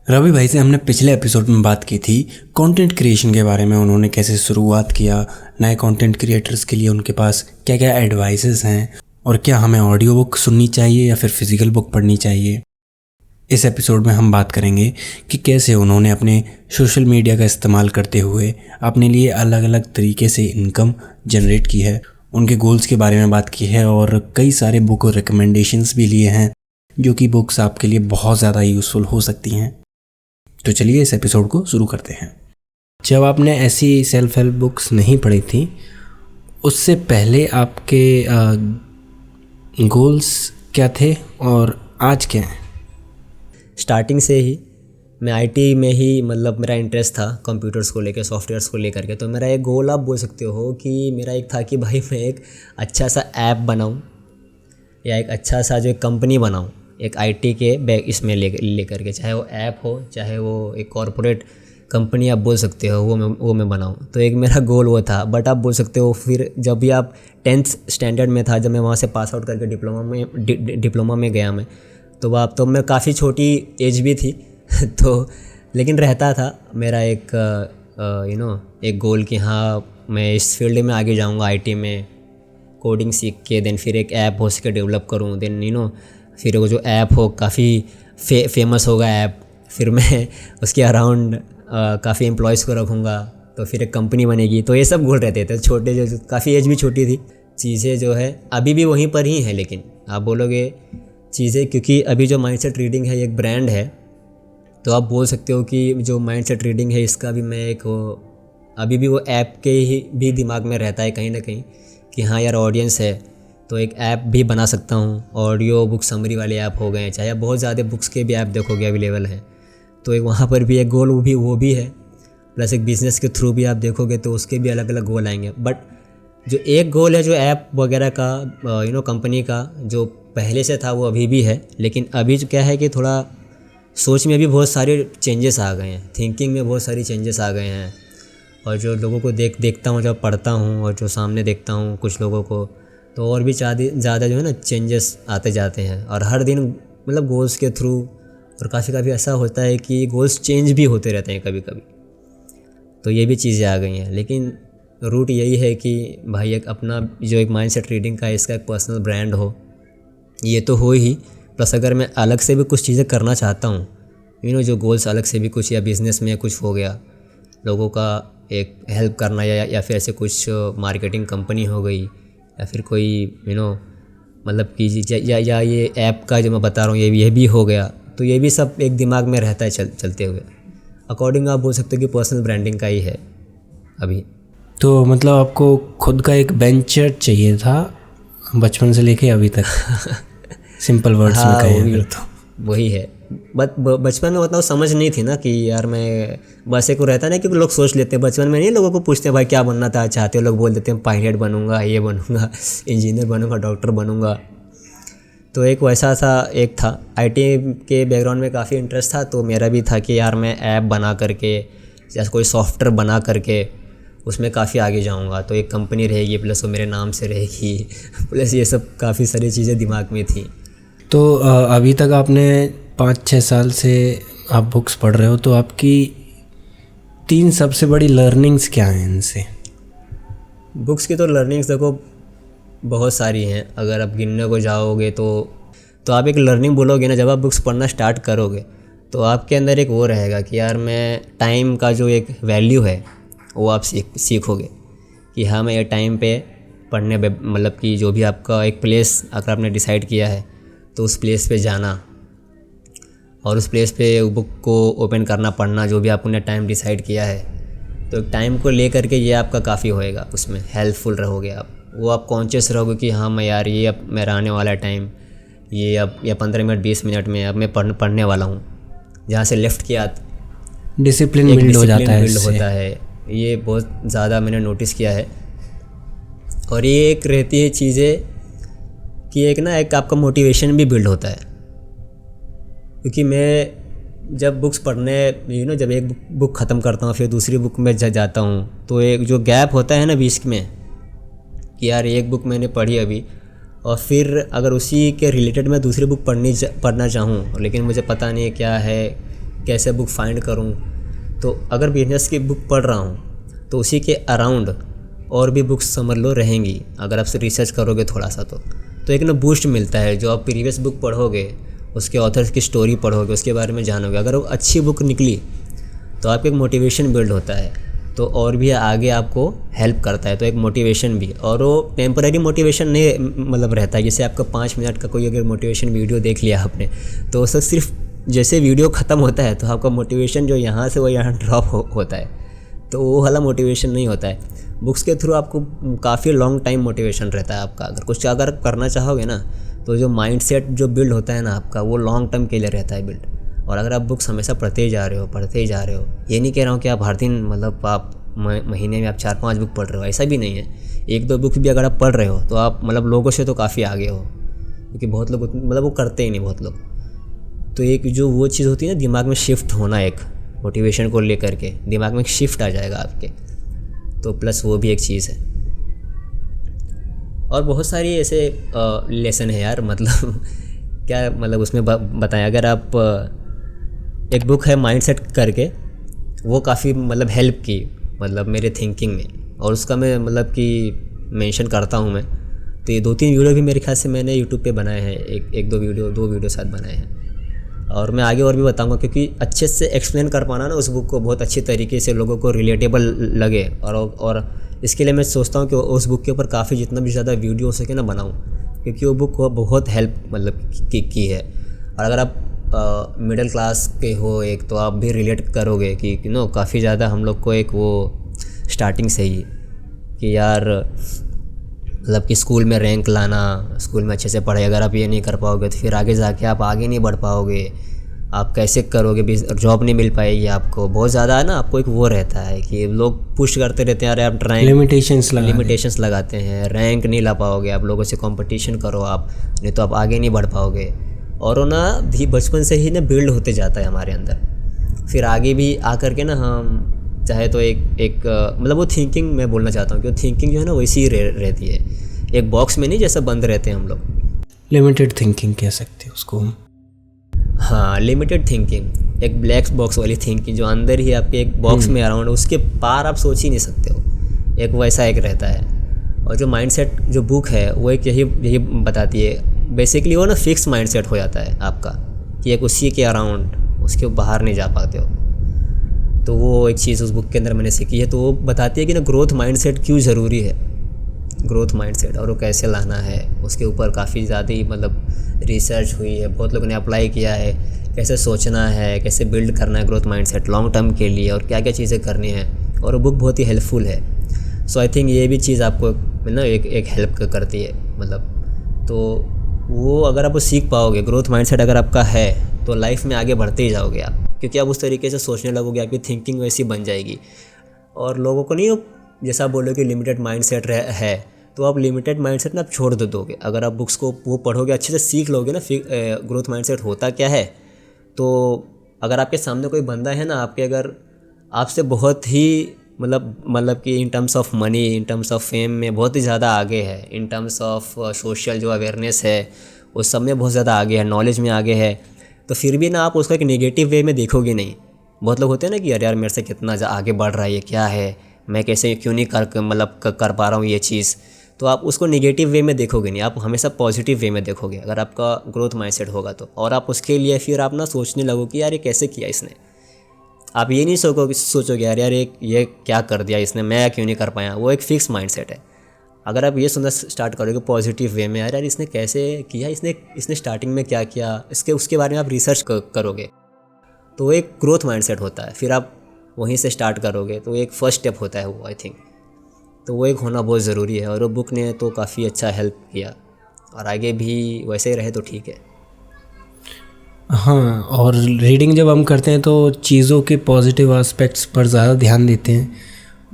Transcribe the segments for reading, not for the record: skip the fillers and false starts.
रवि भाई से हमने पिछले एपिसोड में बात की थी कंटेंट क्रिएशन के बारे में। उन्होंने कैसे शुरुआत किया, नए कंटेंट क्रिएटर्स के लिए उनके पास क्या क्या एडवाइसेस हैं, और क्या हमें ऑडियो बुक सुननी चाहिए या फिर फिज़िकल बुक पढ़नी चाहिए। इस एपिसोड में हम बात करेंगे कि कैसे उन्होंने अपने सोशल मीडिया का इस्तेमाल करते हुए अपने लिए अलग अलग तरीके से इनकम जनरेट की है, उनके गोल्स के बारे में बात की है और कई सारे बुक रिकमेंडेशंस भी लिए हैं जो कि बुक्स आपके लिए बहुत ज़्यादा यूज़फुल हो सकती हैं। तो चलिए इस एपिसोड को शुरू करते हैं। जब आपने ऐसी सेल्फ हेल्प बुक्स नहीं पढ़ी थी, उससे पहले आपके गोल्स क्या थे और आज क्या हैं? स्टार्टिंग से ही मैं आईटी में ही मेरा इंटरेस्ट था, कंप्यूटर्स को लेकर, सॉफ्टवेयर्स को लेकर के। तो मेरा एक गोल आप बोल सकते हो कि मेरा एक था कि भाई मैं एक अच्छा सा ऐप बनाऊं या एक अच्छा सा जो एक कंपनी बनाऊं, एक आईटी के बैग इसमें लेकर के, चाहे वो ऐप हो चाहे वो एक कॉरपोरेट कंपनी आप बोल सकते हो, वो मैं बनाऊं। तो एक मेरा गोल वो था। बट आप बोल सकते हो फिर जब भी आप 10th स्टैंडर्ड में था, जब मैं वहाँ से पास आउट करके डिप्लोमा में गया मैं, तो वह तो मैं काफ़ी छोटी एज भी थी तो लेकिन रहता था मेरा एक एक गोल कि हाँ मैं इस फील्ड में आगे जाऊँगा, आईटी में कोडिंग सीख के, देन फिर एक ऐप हो सके डेवलप करूँ, देन फिर वो जो ऐप हो काफ़ी फेमस होगा ऐप, फिर मैं उसके अराउंड काफ़ी एम्प्लॉयज़ को रखूँगा, तो फिर एक कंपनी बनेगी। तो ये सब गोल रहते थे छोटे, जो काफ़ी एज भी छोटी थी। चीज़ें जो है अभी भी वहीं पर ही हैं, लेकिन आप बोलोगे चीज़ें, क्योंकि अभी जो माइंडसेट रीडिंग है एक ब्रांड है, तो आप बोल सकते हो कि जो माइंडसेट रीडिंग है इसका भी मैं एक अभी भी वो ऐप के ही भी दिमाग में रहता है कहीं ना कहीं कि हाँ यार ऑडियंस है तो एक ऐप भी बना सकता हूँ। ऑडियो बुक समरी वाले ऐप हो गए, चाहे बहुत ज़्यादा बुक्स के भी ऐप देखोगे अवेलेबल है, तो एक वहाँ पर भी एक गोल वो भी है। प्लस एक बिज़नेस के थ्रू भी आप देखोगे तो उसके भी अलग अलग गोल आएंगे। बट जो एक गोल है जो ऐप वगैरह का कंपनी का जो पहले से था वो अभी भी है, लेकिन अभी जो क्या है कि थोड़ा सोच में भी बहुत सारे चेंजेस आ गए हैं, थिंकिंग में बहुत सारी चेंजेस आ गए हैं। और जो लोगों को देखता हूँ, जब पढ़ता हूँ और जो सामने देखता हूँ कुछ लोगों को, तो और भी ज़्यादा जो है ना चेंजेस आते जाते हैं। और हर दिन गोल्स के थ्रू, और काफ़ी ऐसा होता है कि गोल्स चेंज भी होते रहते हैं कभी कभी। तो ये भी चीज़ें आ गई हैं, लेकिन रूट यही है कि भाई एक अपना जो एक माइंडसेट रीडिंग का इसका एक पर्सनल ब्रांड हो, ये तो हो ही। प्लस अगर मैं अलग से भी कुछ चीज़ें करना चाहता हूँ, जो गोल्स अलग से भी कुछ, या बिज़नेस में कुछ हो गया, लोगों का एक हेल्प करना, या फिर ऐसे कुछ मार्केटिंग कंपनी हो गई, या फिर कोई कि या ये ऐप का जो मैं बता रहा हूँ ये भी हो गया, तो ये भी सब एक दिमाग में रहता है चलते हुए। अकॉर्डिंग आप बोल सकते हो कि पर्सनल ब्रांडिंग का ही है अभी। तो आपको खुद का एक वेंचर चाहिए था बचपन से लेके अभी तक सिंपल वर्ड्स में कहें अगर तो वही है। बचपन में उतना समझ नहीं थी ना कि यार मैं, बस एक रहता ना, क्योंकि लोग सोच लेते हैं बचपन में, नहीं लोगों को पूछते हैं भाई क्या बनना था चाहते हो, लोग बोल देते हैं पायलट बनूंगा, ये बनूंगा, इंजीनियर बनूंगा, डॉक्टर बनूंगा। तो एक वैसा सा एक था, आईटी के बैकग्राउंड में काफ़ी इंटरेस्ट था, तो मेरा भी था कि यार मैं ऐप बना करके या कोई सॉफ्टवेयर बना करके उसमें काफ़ी आगे जाऊंगा, तो एक कंपनी रहेगी, प्लस वो मेरे नाम से रहेगी प्लस ये सब काफ़ी सारी चीज़ें दिमाग में थी। तो अभी तक आपने 5-6 साल से आप बुक्स पढ़ रहे हो, तो आपकी 3 सबसे बड़ी लर्निंग्स क्या हैं इनसे? बुक्स की तो लर्निंग्स देखो बहुत सारी हैं, अगर आप गिनने को जाओगे तो आप एक लर्निंग बोलोगे ना, जब आप बुक्स पढ़ना स्टार्ट करोगे तो आपके अंदर एक वो रहेगा कि यार मैं टाइम का जो एक वैल्यू है वो आप सीखोगे कि हाँ मैं ये टाइम पे पढ़ने कि जो भी आपका एक प्लेस अगर आपने डिसाइड किया है तो उस प्लेस पे जाना, और उस प्लेस पे बुक को ओपन करना, पढ़ना, जो भी आपने टाइम डिसाइड किया है, तो टाइम को ले करके ये आपका काफ़ी होएगा, उसमें हेल्पफुल रहोगे आप। वो आप कॉन्शियस रहोगे कि हाँ मैं यार ये अब मेरा आने वाला टाइम, ये अब या 15 मिनट 20 मिनट में अब मैं पढ़ने वाला हूँ। जहाँ से लेफ़्ट किया डिसिप्लिन बिल्ड हो जाता है, होता है, ये बहुत ज़्यादा मैंने नोटिस किया है। और ये एक रहती है चीज़ें कि एक आपका मोटिवेशन भी बिल्ड होता है, क्योंकि मैं जब बुक्स पढ़ने जब एक बुक ख़त्म करता हूँ फिर दूसरी बुक में जाता हूँ, तो एक जो गैप होता है ना बीच में कि यार एक बुक मैंने पढ़ी अभी, और फिर अगर उसी के रिलेटेड मैं दूसरी बुक पढ़ना चाहूँ, लेकिन मुझे पता नहीं क्या है, कैसे बुक फाइंड करूँ। तो अगर बिजनेस की बुक पढ़ रहा हूँ तो उसी के अराउंड और भी बुक्स समझ लो रहेंगी, अगर आप रिसर्च करोगे थोड़ा सा तो एक ना बूस्ट मिलता है। जो आप प्रीवियस बुक पढ़ोगे, उसके ऑथर की स्टोरी पढ़ोगे, उसके बारे में जानोगे, अगर वो अच्छी बुक निकली तो आपको एक मोटिवेशन बिल्ड होता है, तो और भी आगे आपको हेल्प करता है। तो एक मोटिवेशन भी, और वो टेम्पररी मोटिवेशन नहीं मतलब रहता है। जैसे आपका 5 मिनट का कोई अगर मोटिवेशन वीडियो देख लिया आपने, तो उससे सिर्फ जैसे वीडियो ख़त्म होता है तो आपका मोटिवेशन जो यहाँ से वो यहाँ ड्रॉप होता है, तो वो वाला मोटिवेशन नहीं होता है। बुक्स के थ्रू आपको काफ़ी लॉन्ग टाइम मोटिवेशन रहता है आपका। अगर करना चाहोगे ना, तो जो माइंडसेट जो बिल्ड होता है ना आपका, वो लॉन्ग टर्म के लिए रहता है बिल्ड। और अगर आप बुक्स हमेशा पढ़ते ही जा रहे हो, ये नहीं कह रहा हूँ कि आप हर दिन मतलब आप महीने में आप 4-5 बुक पढ़ रहे हो, ऐसा भी नहीं है। 1-2 बुक भी अगर आप पढ़ रहे हो तो आप मतलब लोगों से तो काफ़ी आगे हो, क्योंकि बहुत लोग मतलब वो करते ही नहीं बहुत लोग। तो एक जो वो चीज़ होती है ना, दिमाग में शिफ्ट होना, एक मोटिवेशन को लेकर के दिमाग में एक शिफ्ट आ जाएगा आपके, तो प्लस वो भी एक चीज़ है। और बहुत सारी ऐसे लेसन है यार, मतलब क्या मतलब उसमें बताएं। अगर आप एक बुक है माइंडसेट करके, वो काफ़ी मतलब हेल्प की मतलब मेरे थिंकिंग में, और उसका मैं मतलब कि मेंशन करता हूँ मैं। तो ये 2-3 वीडियो भी मेरे ख्याल से मैंने यूट्यूब पे बनाए हैं, एक दो वीडियो साथ बनाए हैं, और मैं आगे और भी बताऊंगा, क्योंकि अच्छे से एक्सप्लेन कर पाना ना उस बुक को बहुत अच्छी तरीके से लोगों को रिलेटेबल लगे। और इसके लिए मैं सोचता हूँ कि उस बुक के ऊपर काफ़ी जितना भी ज़्यादा वीडियो हो सके ना बनाऊँ, क्योंकि वो बुक को बहुत हेल्प मतलब की है। और अगर आप मिडिल क्लास के हो एक, तो आप भी रिलेट करोगे कि काफ़ी ज़्यादा हम लोग को एक वो स्टार्टिंग से ही कि यार मतलब कि स्कूल में रैंक लाना, स्कूल में अच्छे से पढ़ाई, अगर आप ये नहीं कर पाओगे तो फिर आगे जाके आप आगे नहीं बढ़ पाओगे। आप कैसे करोगे, जॉब नहीं मिल पाएगी आपको। बहुत ज़्यादा है ना, आपको एक वो रहता है कि लोग पुश करते रहते हैं, अरे आप लिमिटेशंस लगाते हैं, रैंक नहीं ला पाओगे, आप लोगों से कंपटीशन करो आप, नहीं तो आप आगे नहीं बढ़ पाओगे। और वो ना बचपन से ही ना बिल्ड होते जाता है हमारे अंदर। फिर आगे भी आकर के ना हम चाहे तो एक मतलब वो थिंकिंग मैं बोलना चाहता हूँ कि वो थिंकिंग जो है ना वैसी ही रहती है, एक बॉक्स में नहीं जैसा बंद रहते हैं हम लोग। लिमिटेड थिंकिंग कह सकते हैं उसको। हाँ, लिमिटेड थिंकिंग, एक ब्लैक बॉक्स वाली थिंकिंग जो अंदर ही आपके एक बॉक्स में अराउंड, उसके पार आप सोच ही नहीं सकते हो, एक वैसा एक रहता है। और जो माइंडसेट जो बुक है वो एक यही बताती है बेसिकली, वो ना फिक्स माइंडसेट हो जाता है आपका कि एक उसी के अराउंड, उसके बाहर नहीं जा पाते हो। तो वो एक चीज़ उस बुक के अंदर मैंने सीखी है। तो वो बताती है कि ना ग्रोथ माइंडसेट क्यों ज़रूरी है, ग्रोथ माइंडसेट, और वो कैसे लाना है। उसके ऊपर काफ़ी ज़्यादा ही मतलब रिसर्च हुई है, बहुत लोगों ने अप्लाई किया है, कैसे सोचना है, कैसे बिल्ड करना है ग्रोथ माइंडसेट लॉन्ग टर्म के लिए, और क्या क्या चीज़ें करनी है। और वो बुक बहुत ही हेल्पफुल है। सो आई थिंक ये भी चीज़ आपको ना एक हेल्प करती है मतलब। तो वो अगर आप वो सीख पाओगे, ग्रोथ माइंडसेट अगर आपका है, तो लाइफ में आगे बढ़ते ही जाओगे आप, क्योंकि आप उस तरीके से सोचने लगोगे, आपकी थिंकिंग वैसी बन जाएगी। और लोगों को नहीं, जैसा आप बोलोगे कि लिमिटेड माइंडसेट है, तो आप लिमिटेड माइंडसेट ना आप छोड़ दोगे। अगर आप बुक्स को वो पढ़ोगे, अच्छे से सीख लोगे ना ग्रोथ माइंडसेट होता क्या है। तो अगर आपके सामने कोई बंदा है ना, आपके अगर आपसे बहुत ही मतलब कि in terms of money, in terms of fame में बहुत ही ज़्यादा आगे है, इन टर्म्स ऑफ सोशल जो अवेयरनेस है उस सब में बहुत ज़्यादा आगे है, नॉलेज में आगे है, तो फिर भी ना आप उसको एक नेगेटिव वे में देखोगे नहीं। बहुत लोग होते हैं ना कि यार मेरे से कितना आगे बढ़ रहा है, ये क्या है, मैं कैसे क्यों नहीं कर पा रहा हूँ ये चीज़। तो आप उसको नेगेटिव वे में देखोगे नहीं, आप हमेशा पॉजिटिव वे में देखोगे अगर आपका ग्रोथ माइंडसेट होगा तो। और आप उसके लिए फिर आप ना सोचने लगो कि यार ये कैसे किया इसने। आप ये नहीं सोचोगे यार ये क्या कर दिया इसने, मैं क्यों नहीं कर पाया। वो एक फिक्स माइंडसेट है। अगर आप ये सुनना स्टार्ट करोगे पॉजिटिव वे में, यार इसने कैसे किया, इसने स्टार्टिंग में क्या किया, उसके बारे में आप रिसर्च करोगे, तो एक ग्रोथ माइंडसेट होता है। फिर आप वहीं से स्टार्ट करोगे, तो एक फ़र्स्ट स्टेप होता है वो आई थिंक। तो वो एक होना बहुत ज़रूरी है, और वो बुक ने तो काफ़ी अच्छा हेल्प किया, और आगे भी वैसे ही रहे तो ठीक है। हाँ, और रीडिंग जब हम करते हैं तो चीज़ों के पॉजिटिव एस्पेक्ट्स पर ज़्यादा ध्यान देते हैं,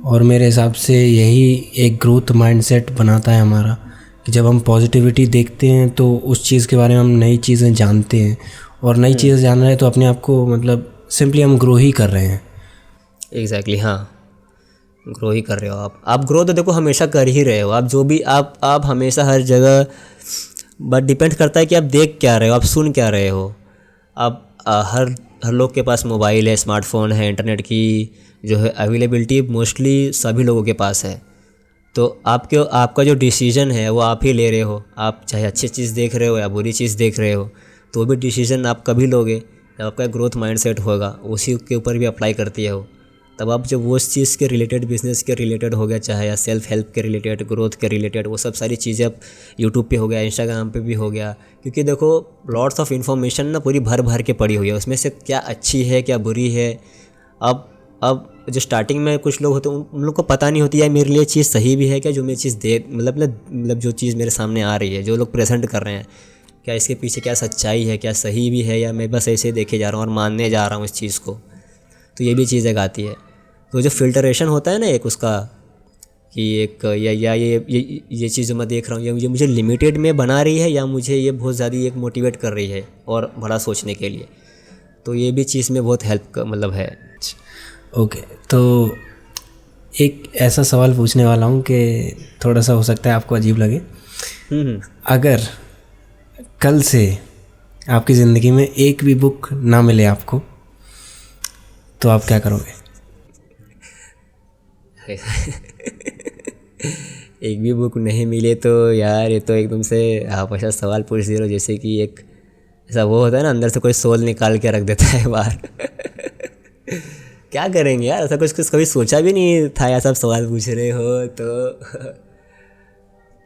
और मेरे हिसाब से यही एक ग्रोथ माइंडसेट बनाता है हमारा, कि जब हम पॉजिटिविटी देखते हैं तो उस चीज़ के बारे में हम नई चीज़ें जानते हैं, और नई चीज़ें जान रहे हैं तो अपने आप को मतलब सिंपली हम ग्रो ही कर रहे हैं। एग्जैक्टली हाँ, ग्रो ही कर रहे हो आप ग्रो तो देखो हमेशा कर ही रहे हो, आप जो भी आप हमेशा हर जगह, बट डिपेंड करता है कि आप देख क्या रहे हो, आप सुन क्या रहे हो। आप हर हर लोग के पास मोबाइल है, स्मार्टफ़ोन है, इंटरनेट की जो है अवेलेबिलिटी मोस्टली सभी लोगों के पास है। तो आपका जो डिसीज़न है वो आप ही ले रहे हो। आप चाहे अच्छी चीज़ देख रहे हो या बुरी चीज़ देख रहे हो, तो भी डिसीज़न आप कभी लोगे जब आपका ग्रोथ माइंडसेट होगा, उसी के ऊपर भी अप्लाई करती है वो। तब आप जब वो उस चीज़ के रिलेटेड, बिज़नेस के रिलेटेड हो गया, चाहे या सेल्फ हेल्प के रिलेटेड, ग्रोथ के रिलेटेड, वो सब सारी चीज़ें अब यूट्यूब पे हो गया, इंस्टाग्राम पे भी हो गया। क्योंकि देखो लॉट्स ऑफ इन्फॉर्मेशन ना पूरी भर भर के पड़ी हुई है, उसमें से क्या अच्छी है क्या बुरी है। अब जो स्टार्टिंग में कुछ लोग होते हैं उन लोग को पता नहीं होती है मेरे लिए चीज़ सही भी है क्या, जो मेरी चीज़ दे मतलब जो चीज़ मेरे सामने आ रही है, जो लोग प्रेजेंट कर रहे हैं, क्या इसके पीछे क्या सच्चाई है, क्या सही भी है, या मैं बस ऐसे देखे जा रहा हूँ और मानने जा रहा हूँ इस चीज़ को। तो ये भी चीज़ एक आती है। तो जो फ़िल्टरेशन होता है ना एक उसका, कि एक या ये चीज़ जो मैं देख रहा हूँ ये मुझे लिमिटेड में बना रही है, या मुझे ये बहुत ज़्यादा एक मोटिवेट कर रही है और बड़ा सोचने के लिए। तो ये भी चीज़ में बहुत हेल्प मतलब है। ओके, तो एक ऐसा सवाल पूछने वाला हूँ कि थोड़ा सा हो सकता है आपको अजीब लगे। अगर कल से आपकी ज़िंदगी में एक भी बुक ना मिले आपको, तो आप क्या करोगे? एक भी बुक नहीं मिले तो यार, ये तो एकदम से आप ऐसा सवाल पूछ दे रहे हो जैसे कि एक ऐसा वो होता है ना, अंदर से कोई सोल निकाल के रख देता है बाहर। क्या करेंगे यार, ऐसा कुछ कभी सोचा भी नहीं था, ऐसा सब सवाल पूछ रहे हो तो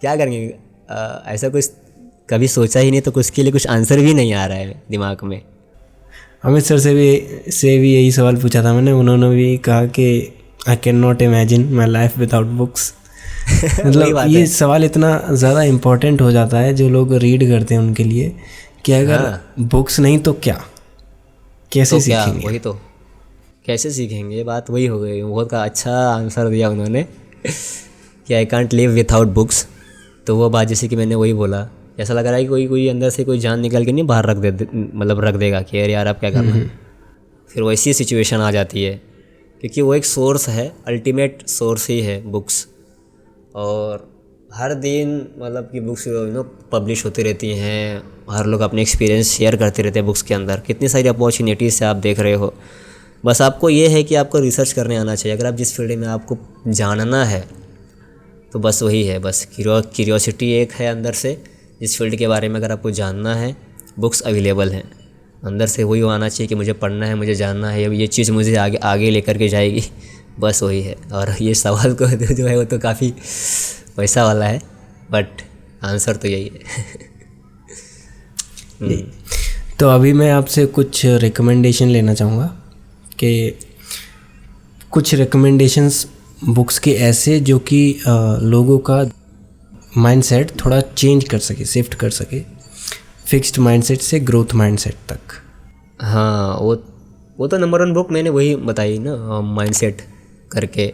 क्या करेंगे। ऐसा कुछ कभी सोचा ही नहीं, तो उसके लिए कुछ आंसर भी नहीं आ रहा है दिमाग में। अमित सर से भी यही सवाल पूछा था मैंने, उन्होंने भी कहा कि I can not imagine my life without books. मतलब ये सवाल इतना ज़्यादा इम्पोर्टेंट हो जाता है जो लोग रीड करते हैं उनके लिए, कि अगर बुक्स नहीं तो क्या, कैसे सीखेंगे? वही तो, कैसे सीखेंगे, बात वही हो गई। बहुत का अच्छा आंसर दिया उन्होंने कि I can't live without books. तो वो बात जैसे कि मैंने वही बोला, ऐसा लग रहा है कि कोई अंदर से कोई जान निकल के नहीं बाहर रख देगा कि अरे यार आप क्या करना। फिर वैसी सिचुएशन आ जाती है, क्योंकि वो एक सोर्स है, अल्टीमेट सोर्स ही है बुक्स। और हर दिन मतलब कि बुक्स पब्लिश होती रहती हैं, हर लोग अपने एक्सपीरियंस शेयर करते रहते हैं बुक्स के अंदर। कितनी सारी अपॉर्चुनिटीज़ से आप देख रहे हो। बस आपको ये है कि आपको रिसर्च करने आना चाहिए। अगर आप जिस फील्ड में आपको जानना है तो बस वही है, बस क्यूरियोसिटी एक है अंदर से। जिस फील्ड के बारे में अगर आपको जानना है, बुक्स अवेलेबल हैं। अंदर से वही आना चाहिए कि मुझे पढ़ना है, मुझे जानना है, ये चीज़ मुझे आगे लेकर के जाएगी, बस वही है। और ये सवाल को जो है वो तो काफ़ी वैसा वाला है, बट आंसर तो यही है। तो अभी मैं आपसे कुछ रिकमेंडेशन लेना चाहूँगा कि कुछ रिकमेंडेशंस बुक्स के ऐसे जो कि लोगों का माइंडसेट थोड़ा चेंज कर सके, शिफ्ट कर सके फिक्स्ड माइंडसेट से ग्रोथ माइंडसेट तक। हाँ, वो तो नंबर 1 बुक मैंने वही बताई ना, माइंडसेट करके।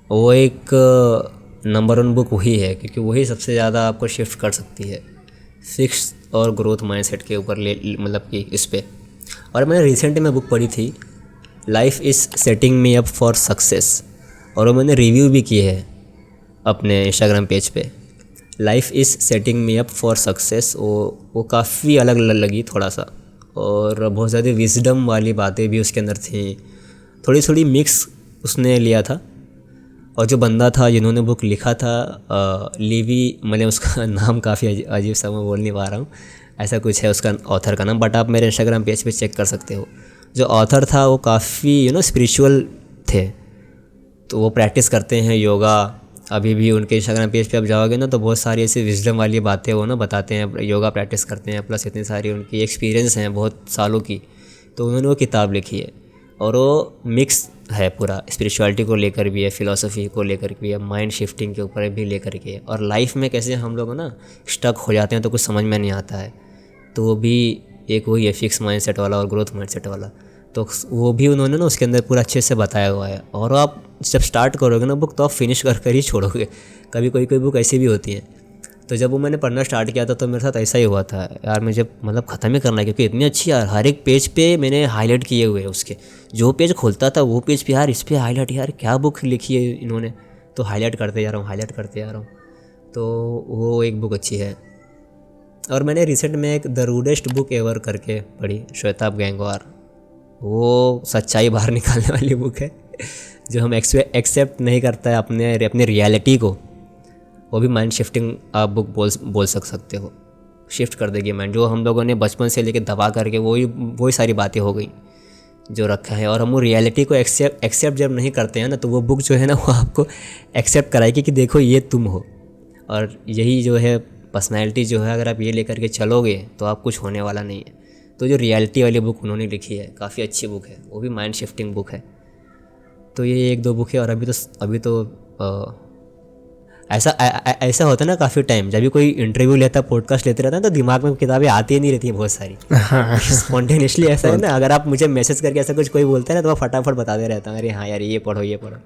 वो एक नंबर 1 बुक वही है, क्योंकि वही सबसे ज़्यादा आपको शिफ्ट कर सकती है फिक्स और ग्रोथ माइंडसेट के ऊपर मतलब कि इस पे। और मैंने रिसेंट में बुक पढ़ी थी, life is setting me up for success, और वो मैंने रिव्यू भी की है अपने इंस्टाग्राम पेज पे। Life is setting me up for success, वो काफ़ी अलग लगी थोड़ा सा, और बहुत ज़्यादा विजडम वाली बातें भी उसके अंदर थी, थोड़ी मिक्स उसने लिया था। और जो बंदा था जिन्होंने बुक लिखा था, लीवी, मैंने उसका नाम काफ़ी अजीब सा मैं बोल नहीं पा रहा हूँ, ऐसा कुछ है उसका ऑथर का नाम, बट आप मेरे इंस्टाग्राम पेज पे चेक कर सकते हो। जो ऑथर था वो काफ़ी स्पिरिचुअल थे, तो वो प्रैक्टिस करते हैं योगा। अभी भी उनके इंस्टाग्राम पेज पे आप जाओगे ना तो बहुत सारी ऐसी विजडम वाली बातें वो बताते हैं, योगा प्रैक्टिस करते हैं, प्लस इतनी सारी उनकी एक्सपीरियंस हैं बहुत सालों की। तो उन्होंने वो किताब लिखी है, और वो मिक्स है पूरा, स्पिरिचुअलिटी को लेकर भी है, फ़िलासफ़ी को लेकर भी है, माइंड शिफ्टिंग के ऊपर भी लेकर के है, और लाइफ में कैसे हम लोग ना स्टक हो जाते हैं तो कुछ समझ में नहीं आता है। तो वो भी एक वही है, फिक्स माइंडसेट वाला और ग्रोथ माइंडसेट वाला। तो वो भी उन्होंने ना उसके अंदर पूरा अच्छे से बताया हुआ है। और आप जब स्टार्ट करोगे ना बुक, तो आप फिनिश कर ही छोड़ोगे। कभी कोई बुक ऐसी भी होती है। तो जब वो मैंने पढ़ना स्टार्ट किया था तो मेरे साथ ऐसा ही हुआ था यार, मुझे मतलब ख़त्म ही करना है, क्योंकि इतनी अच्छी यार, हर एक पेज पे मैंने हाईलाइट किए हुए हैं उसके। जो पेज खोलता था वो पेज पे यार, इस पे हाईलाइट, यार क्या बुक लिखी है इन्होंने, तो हाईलाइट करते जा रहा हूँ। तो वो एक बुक अच्छी है। और मैंने रिसेंट में एक द रूडेस्ट बुक एवर करके पढ़ी, श्वेता गैंगवार। वो सच्चाई बाहर निकालने वाली बुक है। जो हम एक्सेप्ट नहीं करता है अपने रियलिटी को, वो भी माइंड शिफ्टिंग आप बुक बोल सकते हो। शिफ्ट कर देगी माइंड, जो हम लोगों ने बचपन से लेके दबा करके वही सारी बातें हो गई जो रखा है। और हम वो रियलिटी को एक्सेप्ट जब नहीं करते हैं ना, तो वो बुक जो है ना वो आपको एक्सेप्ट कराएगी कि देखो ये तुम हो, और यही जो है पर्सनैलिटी जो है, अगर आप ये लेकर के चलोगे तो आप कुछ होने वाला नहीं है। तो जो रियलिटी वाली बुक उन्होंने लिखी है, काफ़ी अच्छी बुक है, वो भी माइंड शिफ्टिंग बुक है। तो ये 1-2 बुक है। और अभी तो ऐसा होता है ना, काफ़ी टाइम जब भी कोई इंटरव्यू लेता है, पॉडकास्ट लेते रहता है, तो दिमाग में किताबें आती ही नहीं रहती हैं बहुत सारी। स्पॉन्टेनियसली ऐसा है ना, अगर आप मुझे मैसेज करके ऐसा कुछ कोई बोलता है ना, तो मैं फटाफट बताते रहता हूँ, अरे हाँ यार ये पढ़ो ये पढ़ो,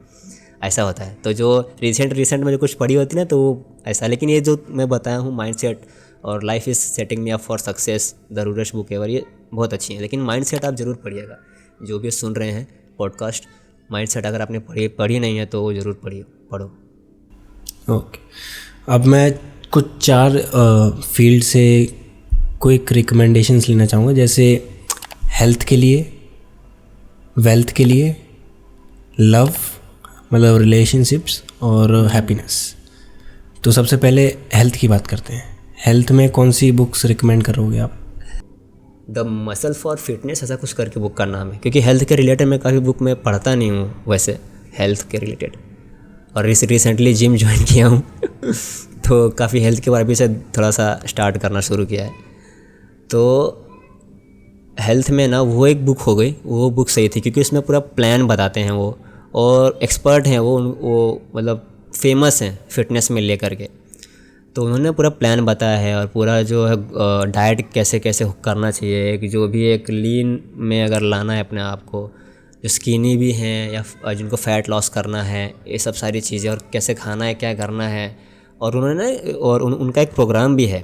ऐसा होता है। तो जो रिसेंट में जो कुछ पढ़ी होती है ना, तो वो ऐसा। लेकिन ये जो मैं बताया हूँ, माइंडसेट और life is setting me up for success, the रूरश बुक है, और ये बहुत अच्छी है। लेकिन माइंडसेट आप ज़रूर पढ़िएगा, जो भी सुन रहे हैं पॉडकास्ट, माइंडसेट अगर आपने पढ़ी नहीं है तो वो ज़रूर पढ़ो। ओके, अब मैं कुछ 4 फील्ड से क्विक रिकमेंडेशंस लेना चाहूँगा, जैसे हेल्थ के लिए, वेल्थ के लिए, लव मतलब रिलेशनशिप्स, और हैप्पीनेस। तो सबसे पहले हेल्थ की बात करते हैं। हेल्थ में कौन सी बुक्स रिकमेंड करोगे आप? द मसल फॉर फिटनेस, ऐसा कुछ करके बुक का नाम है, क्योंकि हेल्थ के रिलेटेड मैं काफ़ी बुक में पढ़ता नहीं हूँ वैसे, हेल्थ के रिलेटेड। और रिसेंटली जिम ज्वाइन किया हूँ तो काफ़ी हेल्थ के बारे में से थोड़ा सा स्टार्ट करना शुरू किया है। तो हेल्थ में ना वो एक बुक हो गई, वो बुक सही थी, क्योंकि उसमें पूरा प्लान बताते हैं वो, और एक्सपर्ट हैं वो मतलब फेमस हैं फिटनेस में लेकर के। तो उन्होंने पूरा प्लान बताया है, और पूरा जो है डाइट कैसे कैसे करना चाहिए, एक जो भी एक लीन में अगर लाना है अपने आप को, जो स्किनी भी हैं या जिनको फ़ैट लॉस करना है, ये सब सारी चीज़ें, और कैसे खाना है, क्या करना है। और उन्होंने उनका एक प्रोग्राम भी है,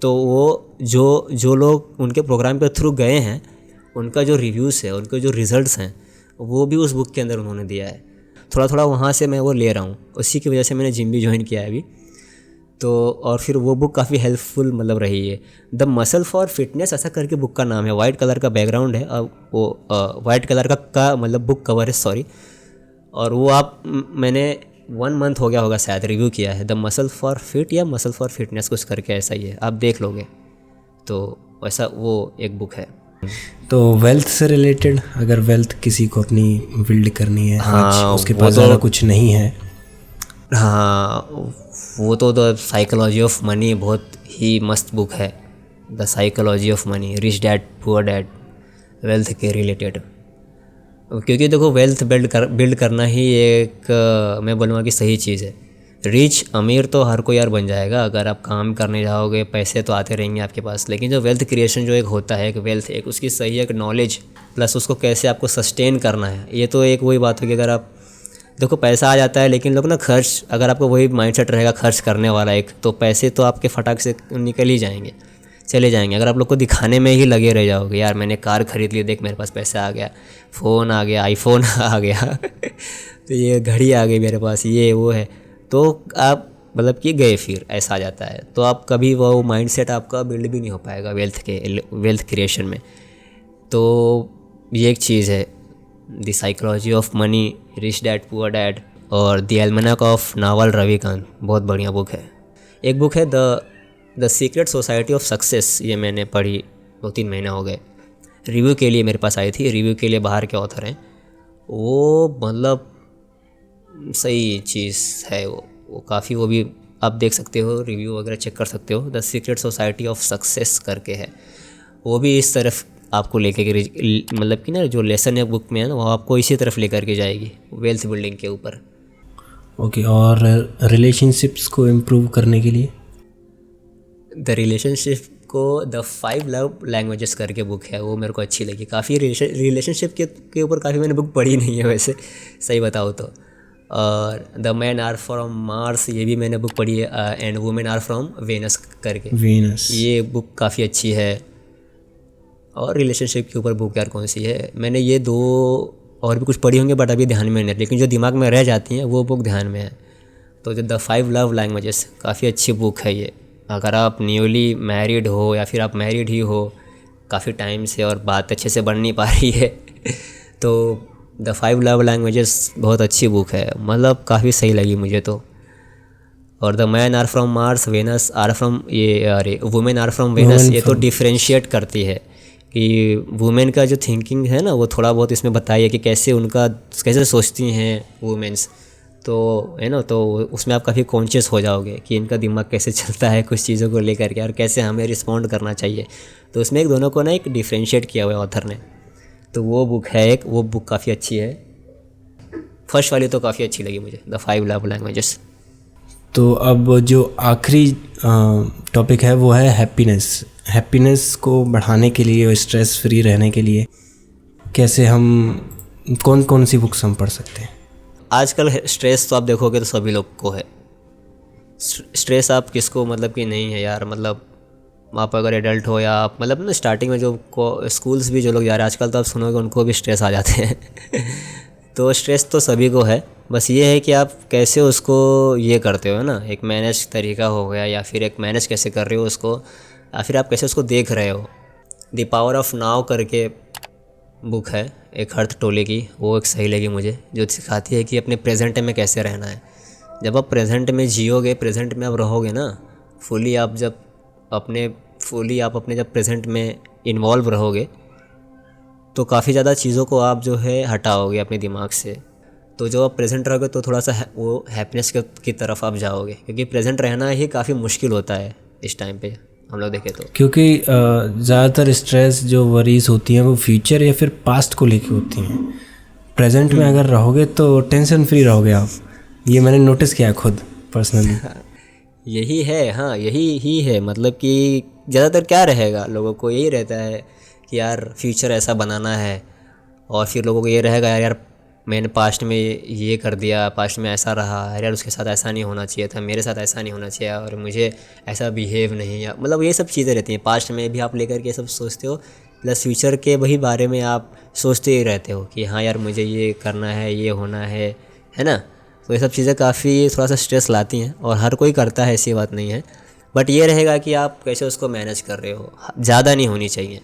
तो वो जो लोग उनके प्रोग्राम के थ्रू गए हैं, उनका जो रिव्यूज़ है, उनके जो रिज़ल्ट्स हैं, वो भी उस बुक के अंदर उन्होंने दिया है। थोड़ा वहाँ से मैं वो ले रहा हूँ, उसी की वजह से मैंने जिम भी ज्वाइन किया है अभी। तो और फिर वो बुक काफ़ी हेल्पफुल मतलब रही है। द मसल फॉर फिटनेस ऐसा करके बुक का नाम है, वाइट कलर का बैकग्राउंड है, वो वाइट कलर का मतलब बुक कवर है, सॉरी। और वो मैंने 1 मंथ हो गया होगा शायद रिव्यू किया है, द मसल फॉर फिट या मसल फॉर फिटनेस कुछ करके ऐसा ही है, आप देख लोगे। तो वैसा वो एक बुक है। तो वेल्थ से रिलेटेड, अगर वेल्थ किसी को अपनी बिल्ड करनी है, हाँ, आज उसके पास ज़्यादा कुछ नहीं है, हाँ, वो तो द साइकोलॉजी ऑफ मनी बहुत ही मस्त बुक है। The psychology of money, rich dad poor dad, wealth के रिलेटेड। क्योंकि देखो वेल्थ बिल्ड करना ही एक मैं बोलूँगा कि सही चीज़ है। रिच अमीर तो हर कोई यार बन जाएगा, अगर आप काम करने जाओगे पैसे तो आते रहेंगे आपके पास। लेकिन जो वेल्थ क्रिएशन जो एक होता है, एक वेल्थ, एक उसकी सही एक नॉलेज प्लस उसको कैसे आपको सस्टेन करना है, ये तो एक वही बात होगी। अगर आप देखो पैसा आ जाता है, लेकिन लोग ना खर्च, अगर आपको वही माइंडसेट रहेगा खर्च करने वाला एक, तो पैसे तो आपके फटाक से निकल ही जाएंगे, चले जाएंगे। अगर आप लोग को दिखाने में ही लगे रह जाओगे, यार मैंने कार खरीद ली, देख मेरे पास पैसा आ गया, फ़ोन आ गया, आईफोन आ गया तो ये घड़ी आ गई मेरे पास, ये वो है, तो आप मतलब कि गए, फिर ऐसा आ जाता है। तो आप कभी वो माइंडसेट आपका बिल्ड भी नहीं हो पाएगा वेल्थ क्रिएशन में। तो ये एक चीज़ है, the psychology of money, rich dad poor dad, और द एल्मेनाक ऑफ नावल रविकांत, बहुत बढ़िया बुक है। एक बुक है the secret society of success, ये मैंने पढ़ी 2-3 महीने हो गए, रिव्यू के लिए मेरे पास आई थी, रिव्यू के लिए बाहर के ऑथर हैं वो, मतलब सही चीज़ है वो काफ़ी, वो भी आप देख सकते हो, रिव्यू वगैरह चेक कर सकते हो। The secret society of success करके है, वो भी इस तरफ आपको लेके मतलब कि ना जो लेसन है बुक में है ना, वो आपको इसी तरफ लेकर के जाएगी, वेल्थ बिल्डिंग के ऊपर। ओके, और रिलेशनशिप्स को इम्प्रूव करने के लिए द रिलेशनशिप को द 5 लव लैंग्वेजेस करके बुक है, वो मेरे को अच्छी लगी काफ़ी। रिलेशनशिप के ऊपर काफ़ी मैंने बुक पढ़ी नहीं है वैसे, सही बताऊँ तो। और the man are from Mars, ये भी मैंने बुक पढ़ी है, and women are from Venus करके, ये बुक काफ़ी अच्छी है। और रिलेशनशिप के ऊपर बुक यार कौन सी है, मैंने ये 2 और भी कुछ पढ़ी होंगे बट अभी ध्यान में नहीं, लेकिन जो दिमाग में रह जाती हैं वो बुक ध्यान में है। तो द 5 लव लैंग्वेजेस काफ़ी अच्छी बुक है ये। अगर आप न्यूली मैरिड हो या फिर आप मैरिड ही हो, काफ़ी टाइम से और बात अच्छे से बन नहीं पा रही है तो द 5 लव लैंग्वेजेस बहुत अच्छी बुक है, मतलब काफ़ी सही लगी मुझे तो। और the man are from Mars, Venus are from, ये अरे वुमेन आर फ्रॉम वेनस, ये तो डिफ्रेंशिएट करती है कि वुमेन का जो थिंकिंग है ना वो थोड़ा बहुत इसमें बताई है कि कैसे सोचती हैं वुमेन्स, तो है ना, तो उसमें आप काफ़ी कॉन्शियस हो जाओगे कि इनका दिमाग कैसे चलता है कुछ चीज़ों को लेकर के और कैसे हमें रिस्पॉन्ड करना चाहिए। तो उसमें एक दोनों को ना एक डिफ्रेंशिएट किया हुआ है ऑथर ने, तो वो बुक है एक, वो बुक काफ़ी अच्छी है। फर्स्ट वाली तो काफ़ी अच्छी लगी मुझे, द 5 लव लैंग्वेजेस। तो अब जो आखिरी टॉपिक है वो है हैप्पीनेस को बढ़ाने के लिए, स्ट्रेस फ्री रहने के लिए कैसे हम कौन कौन सी बुक्स हम पढ़ सकते हैं? आजकल स्ट्रेस तो आप देखोगे तो सभी लोग को है। स्ट्रेस आप किसको मतलब कि नहीं है यार, मतलब आप अगर एडल्ट हो या आप मतलब ना स्टार्टिंग में जो स्कूल्स भी जो लोग जा रहे हैं आजकल तो आप सुनोगे उनको भी स्ट्रेस आ जाते हैं तो स्ट्रेस तो सभी को है, बस ये है कि आप कैसे उसको ये करते हो ना, एक मैनेज तरीका हो गया या फिर एक मैनेज कैसे कर रहे हो उसको, या फिर आप कैसे उसको देख रहे हो। द पावर ऑफ नाउ करके बुक है एक हर्थ टोले की, वो एक सही लगी मुझे, जो सिखाती है कि अपने प्रेजेंट में कैसे रहना है। जब आप प्रेजेंट में जियोगे, प्रेजेंट में आप रहोगे ना फुली, आप अपने जब प्रेजेंट में इन्वॉल्व रहोगे तो काफ़ी ज़्यादा चीज़ों को आप जो है हटाओगे अपने दिमाग से। तो जो आप प्रेजेंट रहोगे तो थोड़ा सा वो हैप्पीनेस की तरफ आप जाओगे, क्योंकि प्रेजेंट रहना ही काफ़ी मुश्किल होता है इस टाइम पे हम लोग देखें तो, क्योंकि ज़्यादातर स्ट्रेस जो वरीज होती हैं वो फ्यूचर या फिर पास्ट को लेके होती हैं। प्रेजेंट में अगर रहोगे तो टेंशन फ्री रहोगे आप, ये मैंने नोटिस किया खुद पर्सनली। यही है, हाँ यही ही है, मतलब कि ज़्यादातर क्या रहेगा, लोगों को यही रहता है कि यार फ्यूचर ऐसा बनाना है, और फिर लोगों को ये रहेगा यार मैंने पास्ट में ये कर दिया, पास्ट में ऐसा रहा, यार उसके साथ ऐसा नहीं होना चाहिए था, मेरे साथ ऐसा नहीं होना चाहिए, और मुझे ऐसा बिहेव नहीं, या मतलब ये सब चीज़ें रहती हैं। पास्ट में भी आप लेकर के सब सोचते हो, प्लस फ्यूचर के वही बारे में आप सोचते ही रहते हो कि हाँ यार मुझे ये करना है, ये होना है ना। तो ये सब चीज़ें काफ़ी थोड़ा सा स्ट्रेस लाती हैं, और हर कोई करता है, ऐसी बात नहीं है, बट ये रहेगा कि आप कैसे उसको मैनेज कर रहे हो। ज़्यादा नहीं होनी चाहिए,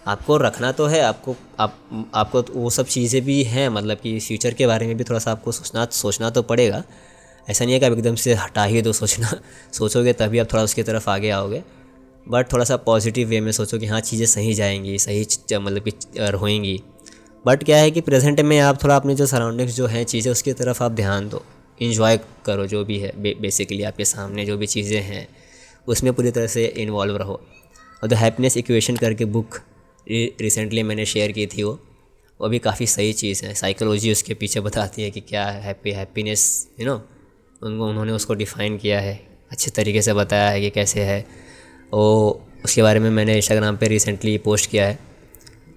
आपको रखना तो है, आपको तो वो सब चीज़ें भी हैं, मतलब कि फ्यूचर के बारे में भी थोड़ा सा आपको सोचना तो पड़ेगा। ऐसा नहीं है कि आप एकदम से हटा ही दो सोचोगे तभी आप थोड़ा उसकी तरफ आगे आओगे, बट थोड़ा सा पॉजिटिव वे में सोचो कि हाँ चीज़ें सही जाएंगी, सही मतलब कि होएंगी। बट क्या है कि प्रेजेंट में आप थोड़ा अपने जो सराउंडिंग्स जो हैं चीज़ें उसकी तरफ आप ध्यान दो, इन्जॉय करो जो भी है, बेसिकली आपके सामने जो भी चीज़ें हैं उसमें पूरी तरह से इन्वॉल्व रहो। और द हैप्पीनेस इक्वेशन करके बुक रिसेंटली मैंने शेयर की थी, वो भी काफ़ी सही चीज़ है। साइकोलॉजी उसके पीछे बताती है कि क्या है हैप्पीनेस, उन्होंने उसको डिफ़ाइन किया है, अच्छे तरीके से बताया है कि कैसे है। उसके बारे में मैंने इंस्टाग्राम पे रिसेंटली पोस्ट किया है।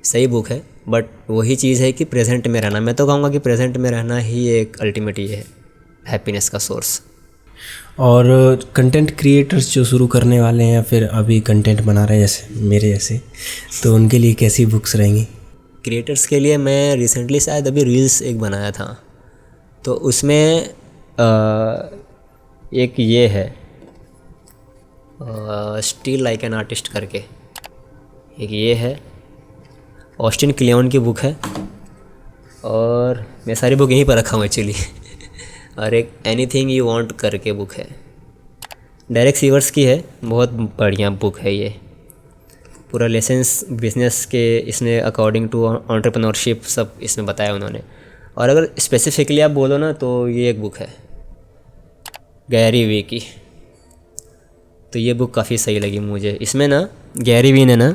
सही बुक है, बट वही चीज़ है कि प्रेजेंट में रहना, मैं तो कहूँगा कि प्रेजेंट में रहना ही एक अल्टीमेट ये है हैप्पीनेस का सोर्स। और कंटेंट क्रिएटर्स जो शुरू करने वाले हैं या फिर अभी कंटेंट बना रहे हैं जैसे मेरे जैसे, तो उनके लिए कैसी बुक्स रहेंगी? क्रिएटर्स के लिए मैं रिसेंटली शायद अभी रील्स एक बनाया था, तो उसमें एक ये है स्टिल लाइक एन आर्टिस्ट करके, एक ये है ऑस्टिन क्लियोन की बुक है, और मैं सारी बुक यहीं पर रखा हूँ एक्चुअली और एक एनीथिंग यू वांट करके बुक है, डायरेक्ट सीवर्स की है, बहुत बढ़िया बुक है ये। पूरा लेसन्स बिजनेस के इसने अकॉर्डिंग टू एंटरप्रेन्योरशिप सब इसमें बताया उन्होंने। और अगर स्पेसिफिकली आप बोलो ना तो ये एक बुक है गैरी वी की, तो ये बुक काफ़ी सही लगी मुझे। इसमें ना गैरी वी ने ना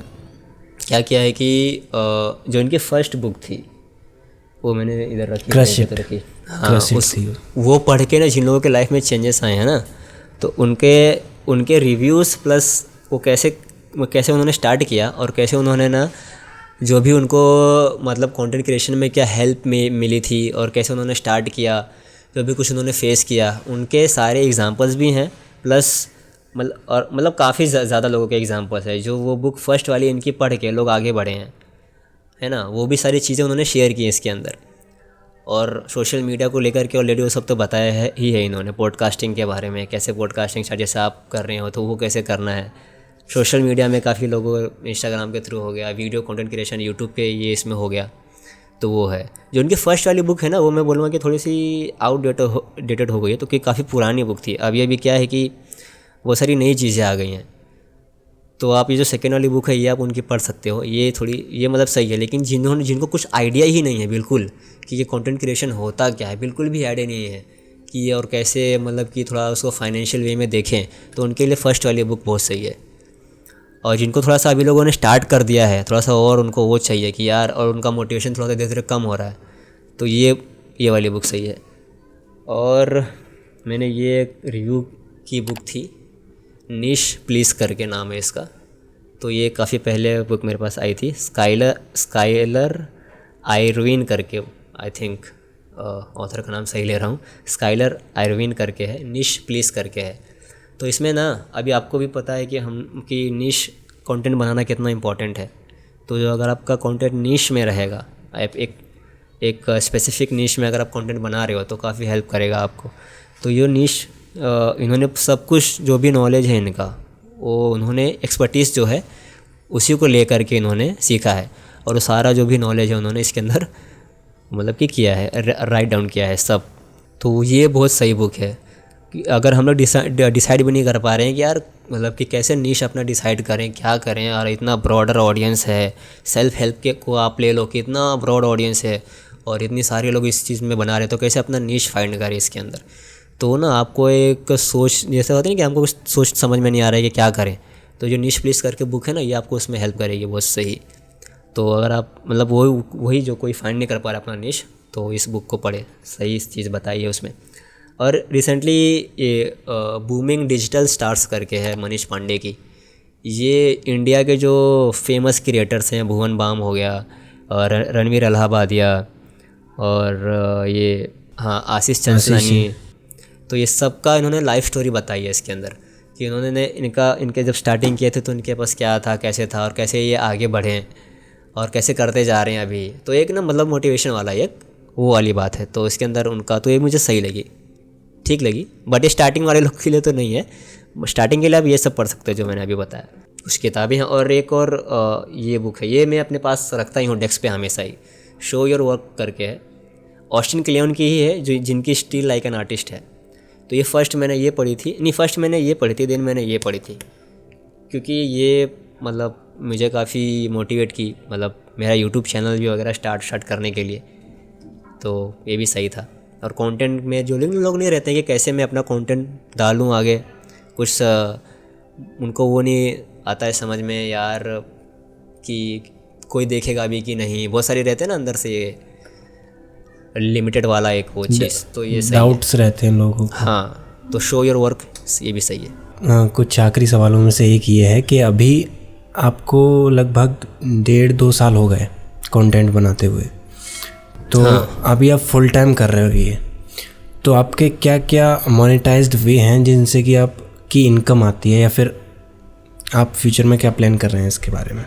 क्या किया है कि जो इनकी फर्स्ट बुक थी वो मैंने इधर रखी, हाँ वो पढ़ के ना जिन लोगों के लाइफ में चेंजेस आए हैं ना, तो उनके रिव्यूज़ प्लस वो कैसे उन्होंने स्टार्ट किया और कैसे उन्होंने ना जो भी उनको मतलब कंटेंट क्रिएशन में क्या हेल्प मिली थी और कैसे उन्होंने स्टार्ट किया, जो भी कुछ उन्होंने फेस किया, उनके सारे एग्जांपल्स भी हैं, प्लस मतलब काफ़ी ज़्यादा लोगों के एग्जांपल्स है जो वो बुक फर्स्ट वाली इनकी पढ़ के लोग आगे बढ़े हैं, है ना। वो भी सारी चीज़ें उन्होंने शेयर की इसके अंदर। और सोशल मीडिया को लेकर के ऑलरेडी वो सब तो बताया है इन्होंने, पॉडकास्टिंग के बारे में, कैसे पॉडकास्टिंग जैसे आप कर रहे हो तो वो कैसे करना है, सोशल मीडिया में काफ़ी लोगों, इंस्टाग्राम के थ्रू हो गया, वीडियो कंटेंट क्रिएशन यूट्यूब पे ये इसमें हो गया। तो वो है जो उनकी फर्स्ट वाली बुक है ना, वो मैं बोलूँगा कि थोड़ी सी आउटडेटेड हो गई है, तो कि काफ़ी पुरानी बुक थी। अभी क्या है कि वो सारी नई चीज़ें आ गई हैं। तो आप ये जो सेकेंड वाली बुक है ये आप उनकी पढ़ सकते हो, ये मतलब सही है। लेकिन जिनको कुछ आइडिया ही नहीं है बिल्कुल कि ये कंटेंट क्रिएशन होता क्या है, बिल्कुल भी आइडिया नहीं है कि ये और कैसे मतलब कि थोड़ा उसको फाइनेंशियल वे में देखें, तो उनके लिए फ़र्स्ट वाली बुक बहुत सही है। और जिनको थोड़ा सा अभी लोगों ने स्टार्ट कर दिया है, थोड़ा सा और उनको वो चाहिए कि यार, और उनका मोटिवेशन थोड़ा सा धीरे धीरे कम हो रहा है, तो ये वाली बुक सही है। और मैंने ये रिव्यू की बुक थी, निश प्लीज़ करके नाम है इसका। तो ये काफ़ी पहले बुक मेरे पास आई थी, स्काइलर आयरविन करके, आई थिंक ऑथर का नाम सही ले रहा हूँ, स्काइलर आयरविन करके है, निश प्लीज़ करके है। तो इसमें ना अभी आपको भी पता है कि निश कंटेंट बनाना कितना इम्पोर्टेंट है। तो जो अगर आपका कंटेंट निश में रहेगा, आप एक स्पेसिफिक निश में अगर आप कंटेंट बना रहे हो तो काफ़ी हेल्प करेगा आपको। तो ये निश इन्होंने सब कुछ जो भी नॉलेज है इनका, वो उन्होंने एक्सपर्टीज़ जो है उसी को लेकर के इन्होंने सीखा है, और वो सारा जो भी नॉलेज है उन्होंने इसके अंदर मतलब कि किया है, राइट डाउन किया है सब। तो ये बहुत सही बुक है कि अगर हम लोग डिसाइड भी नहीं कर पा रहे हैं कि यार मतलब कि कैसे नीश अपना डिसाइड करें, क्या करें, और इतना ब्रॉडर ऑडियंस है, सेल्फ हेल्प के को आप ले लो कि इतना ब्रॉड ऑडियंस है और इतनी सारे लोग इस चीज़ में बना रहे हैं, तो कैसे अपना नीश फाइंड करें इसके अंदर। तो ना आपको एक सोच जैसे होती है ना कि हमको कुछ सोच समझ में नहीं आ रहा है कि क्या करें, तो जो निश प्लीज़ करके बुक है ना, ये आपको उसमें हेल्प करेगी बहुत सही। तो अगर आप मतलब वही जो कोई फाइंड नहीं कर पा रहा अपना निश, तो इस बुक को पढ़े, सही चीज़ बताई है उसमें। और रिसेंटली ये बूमिंग डिजिटल स्टार्स करके है मनीष पांडे की, ये इंडिया के जो फेमस क्रिएटर्स हैं, भुवन बाम हो गया और रणवीर अलाहाबादिया और ये हाँ आशीष चंचलानी, तो ये सब का इन्होंने लाइफ स्टोरी बताई है इसके अंदर कि इन्होंने इनके जब स्टार्टिंग किए थे तो इनके पास क्या था, कैसे था, और कैसे ये आगे बढ़े और कैसे करते जा रहे हैं अभी। तो एक ना मतलब मोटिवेशन वाला एक वो वाली बात है, तो इसके अंदर उनका तो ये मुझे सही लगी, ठीक लगी। बट ये स्टार्टिंग वाले लोग के लिए तो नहीं है, स्टार्टिंग के लिए आप ये सब पढ़ सकते हो जो मैंने अभी बताया, कुछ किताबें हैं। और एक और ये बुक है, ये मैं अपने पास रखता ही हूँ डेस्क पे हमेशा ही, शो योर वर्क करके है, ऑस्टिन क्लेन की ही है, जो जिनकी स्टिल लाइक एन आर्टिस्ट है। तो ये फर्स्ट मैंने ये पढ़ी थी, देन मैंने ये पढ़ी थी, क्योंकि ये मतलब मुझे काफ़ी मोटिवेट की, मतलब मेरा यूट्यूब चैनल भी वगैरह स्टार्ट करने के लिए, तो ये भी सही था। और कंटेंट में जो लोग नहीं रहते हैं कि कैसे मैं अपना कंटेंट डालूं आगे, कुछ उनको वो नहीं आता है समझ में यार कि कोई देखेगा भी कि नहीं, बहुत सारे रहते हैं ना अंदर से ये लिमिटेड वाला एक वो चीज़, तो ये सही डाउट्स रहते हैं लोगों को। हाँ, तो शो योर वर्क ये भी सही है। कुछ आखिरी सवालों में से एक ये है कि अभी आपको लगभग 1.5-2 साल हो गए कंटेंट बनाते हुए, तो अभी आप फुल टाइम कर रहे हो ये, तो आपके क्या क्या मोनेटाइज्ड वे हैं जिनसे कि आपकी इनकम आती है, या फिर आप फ्यूचर में क्या प्लान कर रहे हैं इसके बारे में?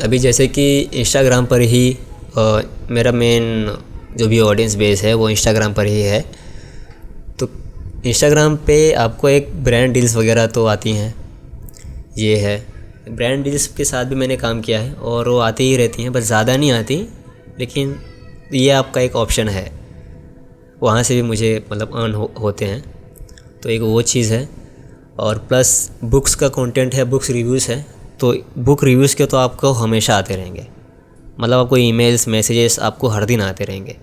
अभी जैसे कि इंस्टाग्राम पर ही मेरा मेन जो भी ऑडियंस बेस है वो इंस्टाग्राम पर ही है। तो इंस्टाग्राम पे आपको एक ब्रांड डील्स वगैरह तो आती हैं, ये है ब्रांड डील्स के साथ भी मैंने काम किया है और वो आती ही रहती हैं, बस ज़्यादा नहीं आती, लेकिन ये आपका एक ऑप्शन है, वहाँ से भी मुझे मतलब अर्न होते हैं। तो एक वो चीज़ है। और प्लस बुक्स का कंटेंट है, बुक्स रिव्यूज़ है, तो बुक रिव्यूज़ के तो आपको हमेशा आते रहेंगे, मतलब आपको ईमेल्स मैसेजेस आपको हर दिन आते रहेंगे।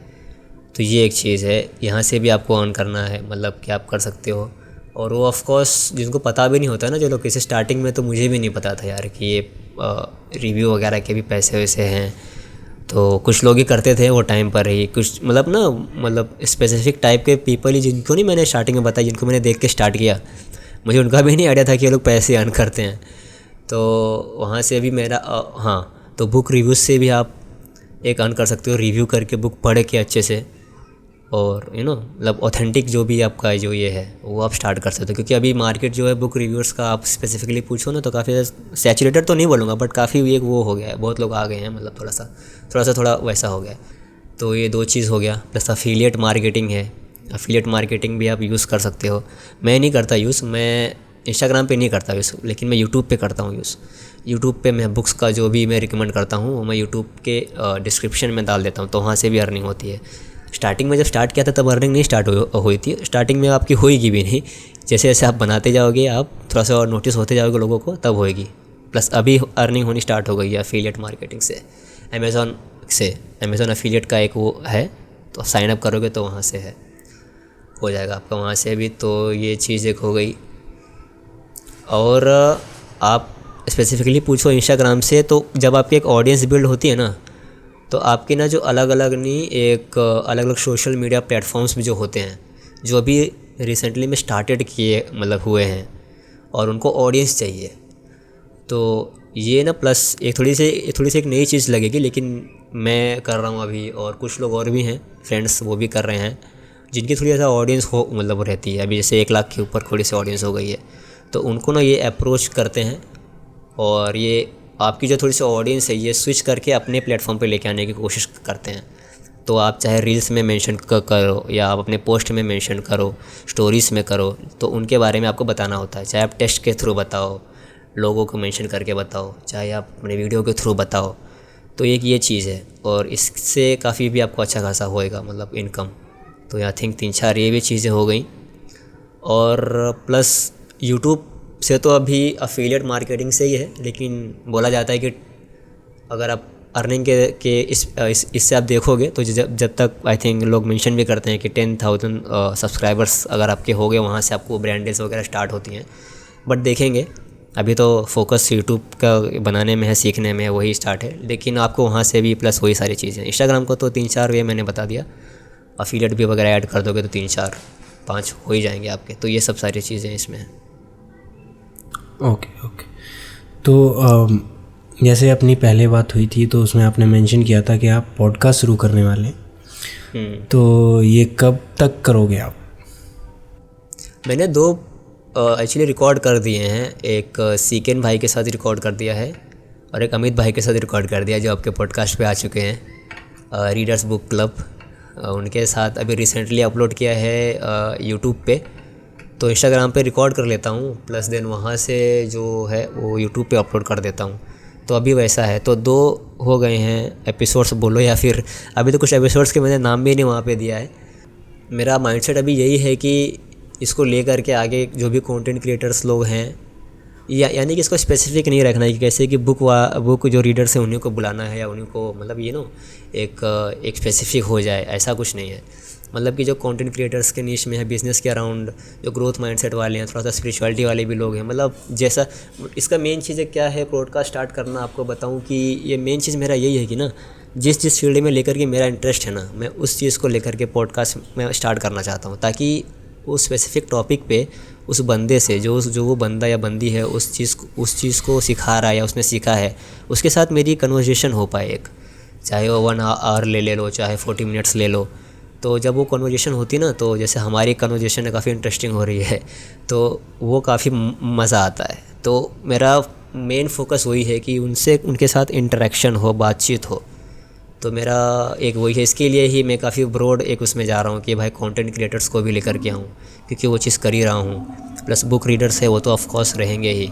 तो ये एक चीज़ है, यहाँ से भी आपको अर्न करना है, मतलब कि आप कर सकते हो। और वो ऑफ कोर्स जिनको पता भी नहीं होता ना, जो लोग किसी स्टार्टिंग में, तो मुझे भी नहीं पता था यार कि ये रिव्यू वगैरह के भी पैसे वैसे हैं। तो कुछ लोग ही करते थे वो टाइम पर ही, कुछ मतलब स्पेसिफिक टाइप के पीपल ही, जिनको नहीं मैंने स्टार्टिंग में बताया, जिनको मैंने देख के स्टार्ट किया, मुझे उनका भी नहीं आइडिया था कि ये लोग पैसे अर्न करते हैं। तो वहाँ से भी मेरा हाँ, तो बुक रिव्यूज़ से भी आप एक अर्न कर सकते हो, रिव्यू करके बुक पढ़ के अच्छे से, और मतलब ऑथेंटिक जो भी आपका जो ये है वो आप स्टार्ट कर सकते हो। क्योंकि अभी मार्केट जो है बुक रिव्यूअर्स का, आप स्पेसिफिकली पूछो ना, तो काफ़ी सैचुरेटेड तो नहीं बोलूँगा, बट काफ़ी एक वो हो गया है, बहुत लोग आ गए हैं, मतलब थोड़ा वैसा हो गया। तो ये 2 चीज़ हो गया। प्लस अफिलिएट मार्केटिंग है, अफिलिएट मार्केटिंग भी आप यूज़ कर सकते हो। मैं नहीं करता यूज़, मैं इंस्टाग्राम पे नहीं करता यूज़, लेकिन मैं यूट्यूब पे करता हूँ यूज़। यूट्यूब पे मैं बुक्स का जो भी मैं रिकमेंड करता हूँ वो मैं यूट्यूब के डिस्क्रिप्शन में डाल देता हूँ, तो वहाँ से भी अर्निंग होती है। स्टार्टिंग में जब स्टार्ट किया था तब अर्निंग नहीं स्टार्ट हुई थी, स्टार्टिंग में आपकी होएगी भी नहीं। जैसे जैसे आप बनाते जाओगे, आप थोड़ा सा और नोटिस होते जाओगे लोगों को, तब होएगी। प्लस अभी अर्निंग होनी स्टार्ट हो गई है एफिलिएट मार्केटिंग से, अमेज़ॉन एफिलिएट का एक वो है, तो साइन अप करोगे तो वहाँ से हो जाएगा आपका वहाँ से भी। तो ये चीज़ एक हो गई। और आप स्पेसिफिकली पूछो इंस्टाग्राम से, तो जब आपकी एक ऑडियंस बिल्ड होती है ना, तो आपकी ना जो अलग अलग अलग अलग सोशल मीडिया प्लेटफॉर्म्स भी जो होते हैं, जो अभी रिसेंटली में स्टार्टेड किए मतलब हुए हैं और उनको ऑडियंस चाहिए, तो ये ना प्लस एक थोड़ी सी एक नई चीज़ लगेगी, लेकिन मैं कर रहा हूँ अभी, और कुछ लोग और भी हैं फ्रेंड्स वो भी कर रहे हैं, जिनकी थोड़ी ऐसा ऑडियंस हो मतलब रहती है। अभी जैसे 1 लाख के ऊपर थोड़ी सी ऑडियंस हो गई है, तो उनको ना ये अप्रोच करते हैं और ये आपकी जो थोड़ी सी ऑडियंस है ये स्विच करके अपने प्लेटफॉर्म पे लेके आने की कोशिश करते हैं। तो आप चाहे रील्स में मेंशन करो या आप अपने पोस्ट में मेंशन करो, स्टोरीज़ में करो, तो उनके बारे में आपको बताना होता है। चाहे आप टेक्स्ट के थ्रू बताओ, लोगों को मेंशन करके बताओ, चाहे आप अपने वीडियो के थ्रू बताओ, तो एक ये चीज़ है। और इससे काफ़ी भी आपको अच्छा खासा होएगा मतलब इनकम। तो आई थिंक 3-4 ये भी चीज़ें हो गई। और प्लस यूट्यूब से तो अभी अफिलिएट मार्केटिंग से ही है, लेकिन बोला जाता है कि अगर आप अर्निंग के इससे आप देखोगे तो जब तक आई थिंक लोग मेंशन भी करते हैं कि 10,000 सब्सक्राइबर्स अगर आपके हो गए, वहाँ से आपको ब्रांड डील्स वगैरह स्टार्ट होती हैं। बट देखेंगे, अभी तो फोकस यूट्यूब का बनाने में है, सीखने में है, वही स्टार्ट है। लेकिन आपको वहाँ से भी प्लस वही सारी चीज़ें। इंस्टाग्राम को तो 3-4 वे मैंने बता दिया, अफिलिएट भी वगैरह ऐड कर दोगे तो 3-4-5 हो ही जाएंगे आपके। तो ये सब सारी चीज़ें इसमें हैं। ओके। तो जैसे अपनी पहले बात हुई थी तो उसमें आपने मेंशन किया था कि आप पॉडकास्ट शुरू करने वाले हैं, तो ये कब तक करोगे आप? मैंने 2 एक्चुअली रिकॉर्ड कर दिए हैं। एक सीकेन भाई के साथ रिकॉर्ड कर दिया है और एक अमित भाई के साथ रिकॉर्ड कर दिया, जो आपके पॉडकास्ट पे आ चुके हैं, रीडर्स बुक क्लब। उनके साथ अभी रिसेंटली अपलोड किया है यूट्यूब पे। तो इंस्टाग्राम पे रिकॉर्ड कर लेता हूँ, प्लस देन वहाँ से जो है वो यूट्यूब पे अपलोड कर देता हूँ। तो अभी वैसा है। तो 2 हो गए हैं एपिसोड्स बोलो, या फिर अभी तो कुछ एपिसोड्स के मैंने नाम भी नहीं वहाँ पे दिया है। मेरा माइंडसेट अभी यही है कि इसको लेकर के आगे जो भी कंटेंट क्रिएटर्स लोग हैं, यानी कि इसको स्पेसिफिक नहीं रखना है कि कैसे कि बुक जो रीडर्स हैं उन्हीं को बुलाना है या उन्हीं को मतलब एक स्पेसिफिक हो जाए, ऐसा कुछ नहीं है। मतलब कि जो कंटेंट क्रिएटर्स के नीश में है, बिज़नेस के अराउंड जो ग्रोथ माइंडसेट वाले हैं, थोड़ा सा स्पिरिचुअलिटी वाले भी लोग हैं, मतलब जैसा इसका मेन चीज़ है क्या है पॉडकास्ट स्टार्ट करना। आपको बताऊं कि ये मेन चीज़ मेरा यही है कि ना, जिस फील्ड में लेकर के मेरा इंटरेस्ट है ना, मैं उस चीज़ को लेकर के पॉडकास्ट में स्टार्ट करना चाहता हूँ, ताकि उस स्पेसिफिक टॉपिक पे उस बंदे से जो वो बंदा या बंदी है उस चीज़ को सिखा रहा है या उसने सीखा है, उसके साथ मेरी कन्वर्सेशन हो पाए एक, चाहे वो 1 आवर ले लो, चाहे 40 मिनट्स ले लो। तो जब वो कन्वर्सेशन होती ना, तो जैसे हमारी कन्वर्सेशन काफ़ी इंटरेस्टिंग हो रही है, तो वो काफ़ी मज़ा आता है। तो मेरा मेन फोकस वही है कि उनके साथ इंटरेक्शन हो, बातचीत हो। तो मेरा एक वही है, इसके लिए ही मैं काफ़ी ब्रॉड एक उसमें जा रहा हूँ कि भाई कंटेंट क्रिएटर्स को भी लेकर के आऊँ, क्योंकि वो चीज़ कर ही रहा हूँ। प्लस बुक रीडर्स है वो तो ऑफकोर्स रहेंगे ही,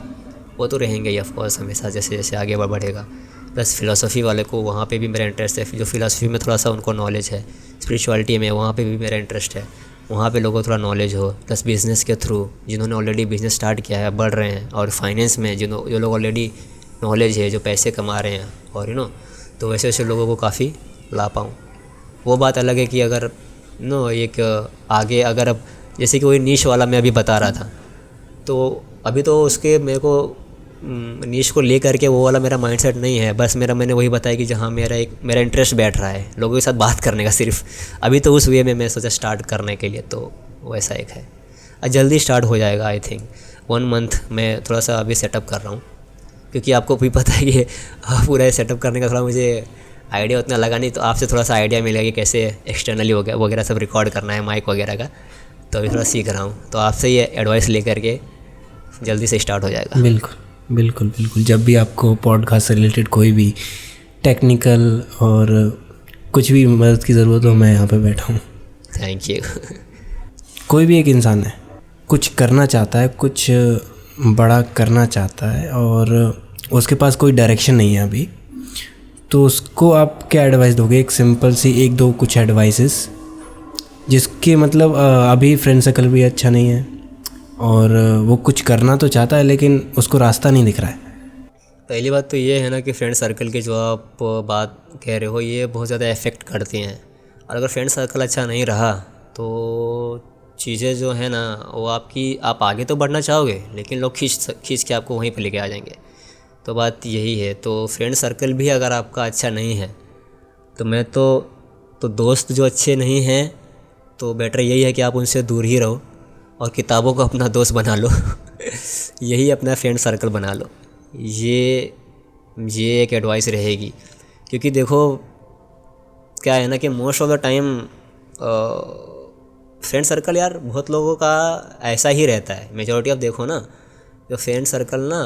ऑफकोर्स हमेशा जैसे जैसे आगे बढ़ेगा। प्लस फ़िलासफ़ी वाले को वहाँ पे भी मेरा इंटरेस्ट है, जो फ़िलासफ़ी में थोड़ा सा उनको नॉलेज है, स्पिरिचुअलिटी में वहाँ पे भी मेरा इंटरेस्ट है, वहाँ पे लोगों को थोड़ा नॉलेज हो। प्लस बिज़नेस के थ्रू जिन्होंने ऑलरेडी बिज़नेस स्टार्ट किया है, बढ़ रहे हैं, और फाइनेंस में जो लोग ऑलरेडी नॉलेज है, जो पैसे कमा रहे हैं, और तो वैसे वैसे लोगों को काफ़ी ला पाऊँ। वो बात अलग है कि अगर एक आगे अगर अब जैसे कि वही नीश वाला मैं अभी बता रहा था, तो अभी तो उसके मेरे को नीश को ले करके वो वाला मेरा माइंडसेट नहीं है। बस मैंने वही बताया कि जहाँ मेरा इंटरेस्ट बैठ रहा है लोगों के साथ बात करने का सिर्फ, अभी तो उस वे में मैं सोचा स्टार्ट करने के लिए, तो वैसा एक है। जल्दी स्टार्ट हो जाएगा आई थिंक 1 मंथ में थोड़ा सा अभी सेटअप कर रहा हूँ, क्योंकि आपको भी पता है कि पूरा सेटअप करने का थोड़ा मुझे आइडिया उतना लगा नहीं, तो आपसे थोड़ा सा आइडिया मिलेगा कि कैसे एक्सटर्नली वगैरह सब रिकॉर्ड करना है, माइक वगैरह का। तो अभी थोड़ा सीख रहा हूँ, तो आपसे ये एडवाइस लेकर के जल्दी से स्टार्ट हो जाएगा। बिल्कुल। जब भी आपको पॉडकास्ट से रिलेटेड कोई भी टेक्निकल और कुछ भी मदद की ज़रूरत हो, मैं यहाँ पे बैठा हूँ। Thank you. कोई भी एक इंसान है, कुछ करना चाहता है, कुछ बड़ा करना चाहता है और उसके पास कोई डायरेक्शन नहीं है अभी, तो उसको आप क्या एडवाइस दोगे? एक सिंपल सी एक दो कुछ एडवाइसेस जिसके मतलब अभी फ्रेंड सर्कल भी अच्छा नहीं है और वो कुछ करना तो चाहता है लेकिन उसको रास्ता नहीं दिख रहा है। पहली बात तो ये है ना कि फ्रेंड सर्कल की जो आप बात कह रहे हो ये बहुत ज़्यादा इफ़ेक्ट करती हैं, और अगर फ्रेंड सर्कल अच्छा नहीं रहा तो चीज़ें जो है ना वो आप आगे तो बढ़ना चाहोगे लेकिन लोग खींच के आपको वहीं पे लेके आ जाएंगे। तो बात यही है। तो फ्रेंड सर्कल भी अगर आपका अच्छा नहीं है तो मैं तो दोस्त जो अच्छे नहीं हैं तो बेटर यही है कि आप उनसे दूर ही रहो और किताबों को अपना दोस्त बना लो यही अपना फ्रेंड सर्कल बना लो। ये एक एडवाइस रहेगी, क्योंकि देखो क्या है ना कि most of the time friend circle यार बहुत लोगों का ऐसा ही रहता है। मेजॉरिटी आप देखो ना, जो फ्रेंड सर्कल ना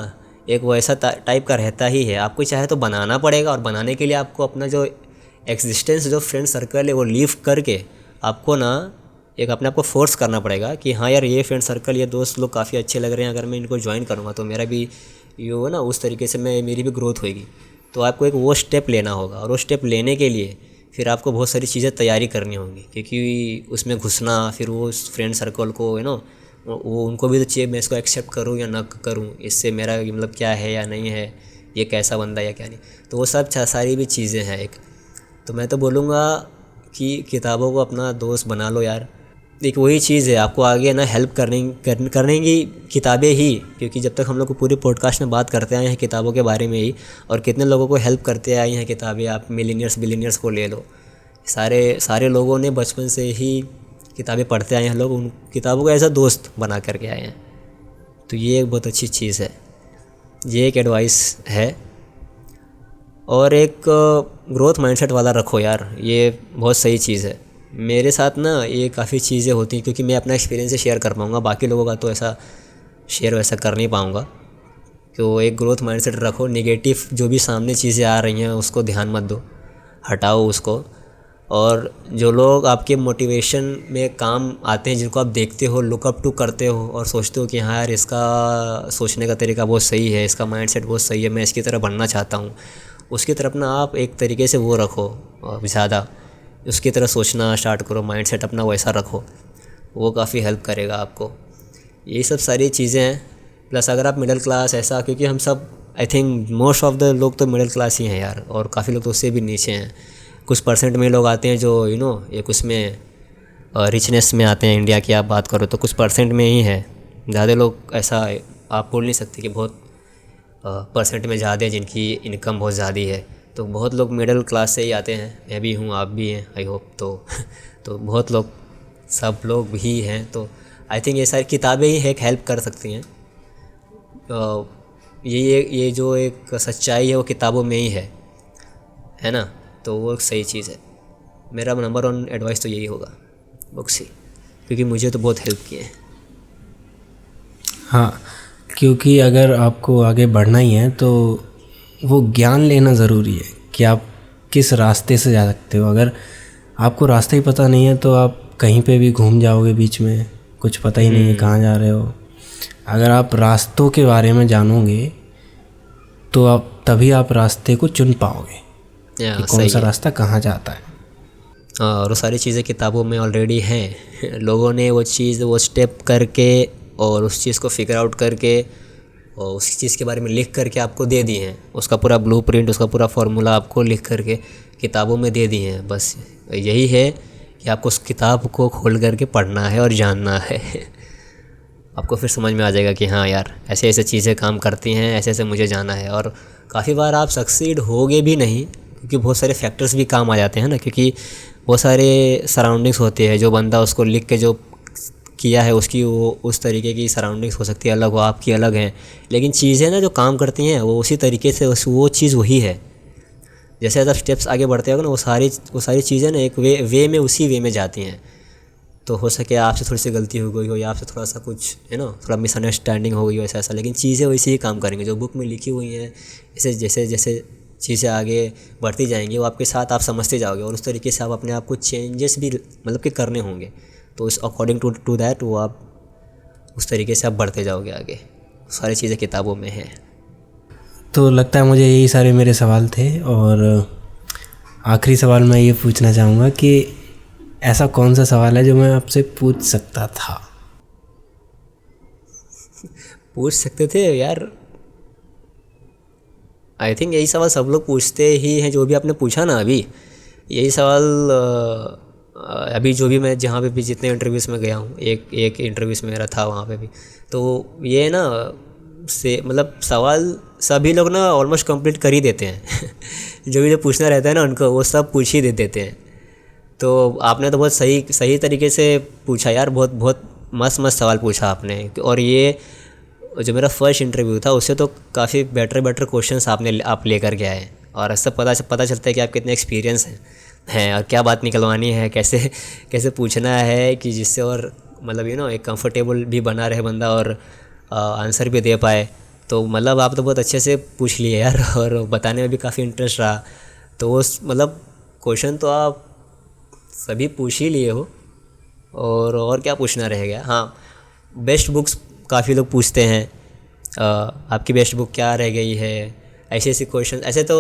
एक वैसा टाइप का रहता ही है। आपको चाहे तो बनाना पड़ेगा, और बनाने के लिए आपको अपना जो एग्जिस्टेंस जो फ्रेंड सर्कल है वो लीव करके आपको ना एक अपने आप को फोर्स करना पड़ेगा कि हाँ यार ये फ्रेंड सर्कल, ये दोस्त लोग काफ़ी अच्छे लग रहे हैं, अगर मैं इनको ज्वाइन करूँगा तो मेरा भी ये हो ना उस तरीके से मेरी भी ग्रोथ होगी। तो आपको एक वो स्टेप लेना होगा, और वो स्टेप लेने के लिए फिर आपको बहुत सारी चीज़ें तैयारी करनी होंगी, क्योंकि उसमें घुसना फिर वो उस फ्रेंड सर्कल को वो उनको भी तो चाहिए मैं इसको एक्सेप्ट करूँ या ना करूँ, इससे मेरा मतलब क्या है या नहीं है, ये कैसा बंदा या क्या नहीं। तो वो सब सारी भी चीज़ें हैं एक। तो मैं तो बोलूँगा कि किताबों को अपना दोस्त बना लो यार। एक वही चीज़ है, आपको आगे ना हेल्प करने की किताबें ही, क्योंकि जब तक हम लोग को पूरी पॉडकास्ट में बात करते आए हैं किताबों के बारे में ही, और कितने लोगों को हेल्प करते आई हैं किताबें। आप बिलीनियर्स को ले लो, सारे लोगों ने बचपन से ही किताबें पढ़ते आए हैं, लोग उन किताबों को एज अ दोस्त बना करके आए हैं। तो ये एक बहुत अच्छी चीज़ है, ये एक एडवाइस है। और एक ग्रोथ माइंडसेट वाला रखो यार, ये बहुत सही चीज़ है। मेरे साथ ना ये काफ़ी चीज़ें होती हैं, क्योंकि मैं अपना एक्सपीरियंस से शेयर कर पाऊँगा, बाकी लोगों का तो ऐसा शेयर वैसा कर नहीं पाऊँगा। तो एक ग्रोथ माइंडसेट रखो, नेगेटिव जो भी सामने चीज़ें आ रही हैं उसको ध्यान मत दो, हटाओ उसको। और जो लोग आपके मोटिवेशन में काम आते हैं, जिनको आप देखते हो, लुकअप टू करते हो और सोचते हो कि हाँ यार इसका सोचने का तरीका बहुत सही है, इसका माइंडसेट बहुत सही है, मैं इसकी तरह बनना चाहता हूँ, उसकी तरफ ना आप एक तरीके से वो रखो, ज़्यादा उसकी तरह सोचना स्टार्ट करो, माइंडसेट अपना वैसा रखो, वो काफ़ी हेल्प करेगा आपको। ये सब सारी चीज़ें हैं। प्लस अगर आप मिडिल क्लास ऐसा, क्योंकि हम सब I think most of the लोग तो मिडिल क्लास ही हैं यार, और काफ़ी लोग तो उससे भी नीचे हैं। कुछ परसेंट में लोग आते हैं जो एक उसमें रिचनेस में आते हैं। इंडिया की आप बात करो तो कुछ परसेंट में ही है, ज़्यादा लोग ऐसा आप बोल नहीं सकते कि बहुत परसेंट में ज़्यादा है जिनकी इनकम बहुत ज़्यादा है। तो बहुत लोग मिडिल क्लास से ही आते हैं, मैं भी हूँ, आप भी हैं, आई होप। तो बहुत लोग, सब लोग भी हैं। तो आई थिंक ये सारी किताबें ही एक हेल्प कर सकती हैं। ये जो एक सच्चाई है वो किताबों में ही है ना। तो वो एक सही चीज़ है। मेरा नंबर 1 एडवाइस तो यही होगा, बुक्स ही, क्योंकि मुझे तो बहुत हेल्प किए हैं। हाँ, क्योंकि अगर आपको आगे बढ़ना ही है तो वो ज्ञान लेना ज़रूरी है कि आप किस रास्ते से जा सकते हो। अगर आपको रास्ता ही पता नहीं है तो आप कहीं पे भी घूम जाओगे, बीच में कुछ पता ही नहीं है कहाँ जा रहे हो। अगर आप रास्तों के बारे में जानोगे तो तभी आप रास्ते को चुन पाओगे कि कौन सा रास्ता कहाँ जाता है। और वो सारी चीज़ें किताबों में ऑलरेडी हैं। लोगों ने वो चीज़, वो स्टेप करके और उस चीज़ को फिगर आउट करके और उस चीज़ के बारे में लिख करके आपको दे दिए हैं। उसका पूरा ब्लूप्रिंट, उसका पूरा फार्मूला आपको लिख करके किताबों में दे दिए हैं। बस यही है कि आपको उस किताब को खोल करके पढ़ना है और जानना है। आपको फिर समझ में आ जाएगा कि हाँ यार ऐसे ऐसे चीज़ें काम करती हैं, ऐसे ऐसे मुझे जाना है। और काफ़ी बार आप सक्सीड होगे भी नहीं, क्योंकि बहुत सारे फैक्टर्स भी काम आ जाते हैं ना, क्योंकि बहुत सारे सराउंडिंग्स होते हैं। जो बंदा उसको लिख के जो किया है उसकी वो उस तरीके की सराउंडिंग्स हो सकती है अलग, हो आपकी अलग हैं, लेकिन चीज़ें ना जो काम करती हैं वो उसी तरीके से, वो चीज़ वही है। जैसे जैसे स्टेप्स आगे बढ़ते हो ना वो सारी चीज़ें ना एक वे में उसी वे में जाती हैं। तो हो सके आपसे थोड़ी सी गलती हो गई हो या आपसे थोड़ा सा कुछ थोड़ा मिसअंडरस्टैंडिंग हो गई हो ऐसा, लेकिन चीज़ें वैसे ही काम करेंगी जो बुक में लिखी हुई हैं। जैसे जैसे चीज़ें आगे बढ़ती जाएंगी वो आपके साथ आप समझते जाओगे, और उस तरीके से आप अपने आप को चेंजेस भी मतलब कि करने होंगे। तो इस अकॉर्डिंग टू दैट वो आप उस तरीके से आप बढ़ते जाओगे आगे, सारी चीज़ें किताबों में हैं। तो लगता है मुझे यही सारे मेरे सवाल थे, और आखिरी सवाल मैं ये पूछना चाहूँगा कि ऐसा कौन सा सवाल है जो मैं आपसे पूछ सकता था? पूछ सकते थे यार, आई थिंक यही सवाल सब लोग पूछते ही हैं, जो भी आपने पूछा ना अभी, यही सवाल अभी जो भी मैं जहाँ पे भी जितने इंटरव्यूज़ में गया हूँ, एक इंटरव्यूज़ में मेरा था वहाँ पे भी, तो ये ना से मतलब सवाल सभी लोग ना ऑलमोस्ट कंप्लीट कर ही देते हैं जो पूछना रहता है ना उनको, वो सब पूछ ही देते हैं। तो आपने तो बहुत सही तरीके से पूछा यार, बहुत मस्त सवाल पूछा आपने। और ये जो मेरा फर्स्ट इंटरव्यू था उससे तो काफ़ी बेटर क्वेश्चंस आप लेकर के आए, और ऐसा पता चलता है कि आप कितने एक्सपीरियंस हैं और क्या बात निकलवानी है, कैसे पूछना है कि जिससे और मतलब एक कंफर्टेबल भी बना रहे बंदा और आंसर भी दे पाए। तो मतलब आप तो बहुत अच्छे से पूछ लिए यार, और बताने में भी काफ़ी इंटरेस्ट रहा। तो वो मतलब क्वेश्चन तो आप सभी पूछ ही लिए हो, और क्या पूछना रह गया। हाँ, बेस्ट बुक्स काफ़ी लोग पूछते हैं, आपकी बेस्ट बुक क्या रह गई है, ऐसे क्वेश्चन ऐसे तो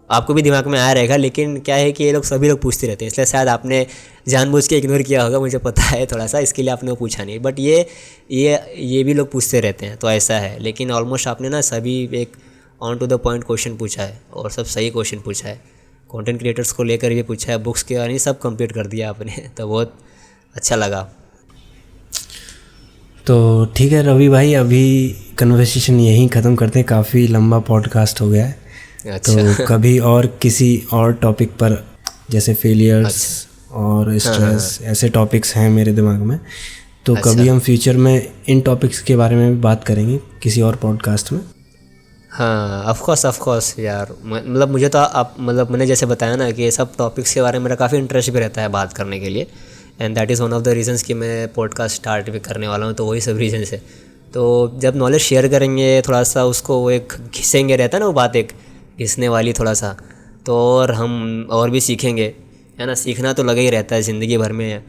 आपको भी दिमाग में आया रहेगा, लेकिन क्या है कि ये लोग सभी लोग पूछते रहते हैं, इसलिए शायद आपने जानबूझ के इग्नोर किया होगा, मुझे पता है थोड़ा सा, इसके लिए आपने वो पूछा नहीं। बट ये भी लोग पूछते रहते हैं, तो ऐसा है। लेकिन ऑलमोस्ट आपने ना सभी एक on to the point question पूछा है, और सब सही क्वेश्चन पूछा है। कंटेंट क्रिएटर्स को लेकर भी पूछा है, बुक्स के बारे में सब कंप्लीट कर दिया आपने तो बहुत अच्छा लगा। तो ठीक है रवि भाई, अभी कन्वर्सेशन यहीं ख़त्म करते हैं, काफ़ी लंबा पॉडकास्ट हो गया है। अच्छा। तो कभी और किसी और टॉपिक पर, जैसे फेलियर्स और स्ट्रेस, ऐसे टॉपिक्स हैं मेरे दिमाग में, तो कभी हम फ्यूचर में इन टॉपिक्स के बारे में भी बात करेंगे किसी और पॉडकास्ट में। हाँ, ऑफ कोर्स यार, मतलब मुझे तो आप मतलब मैंने जैसे बताया ना कि ये सब टॉपिक्स के बारे में मेरा काफ़ी इंटरेस्ट भी रहता है बात करने के लिए, and that is one of the reasons कि मैं पॉडकास्ट स्टार्ट भी करने वाला हूँ। तो वही सब रीजन है। तो जब नॉलेज शेयर करेंगे थोड़ा सा, उसको वो एक घिसेंगे, रहता है ना वो बात एक घिसने वाली थोड़ा सा, तो और हम और भी सीखेंगे, है ना। सीखना तो लगा ही रहता है ज़िंदगी भर में,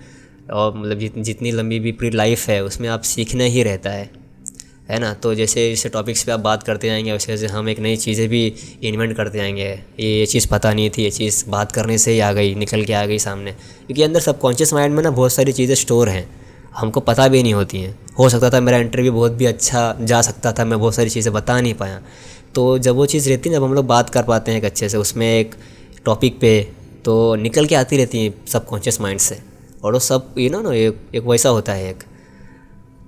और मतलब जितनी लंबी भी पूरी लाइफ है उसमें आप सीखना ही रहता है ना। तो जैसे टॉपिक्स पे आप बात करते जाएंगे, वैसे वैसे हम एक नई चीज़ें भी इन्वेंट करते जाएंगे। ये चीज़ पता नहीं थी, ये चीज़ बात करने से ही आ गई, निकल के आ गई सामने, क्योंकि अंदर सबकॉन्शियस माइंड में ना बहुत सारी चीज़ें स्टोर हैं, हमको पता भी नहीं होती हैं। हो सकता था मेरा इंटरव्यू बहुत भी अच्छा जा सकता था, मैं बहुत सारी चीज़ें बता नहीं पाया। तो जब वो चीज़ रहती है, जब हम लोग बात कर पाते हैं एक अच्छे से उसमें एक टॉपिक पे, तो निकल के आती रहती हैं सबकॉन्शियस माइंड से, और वो सब एक वैसा होता है एक।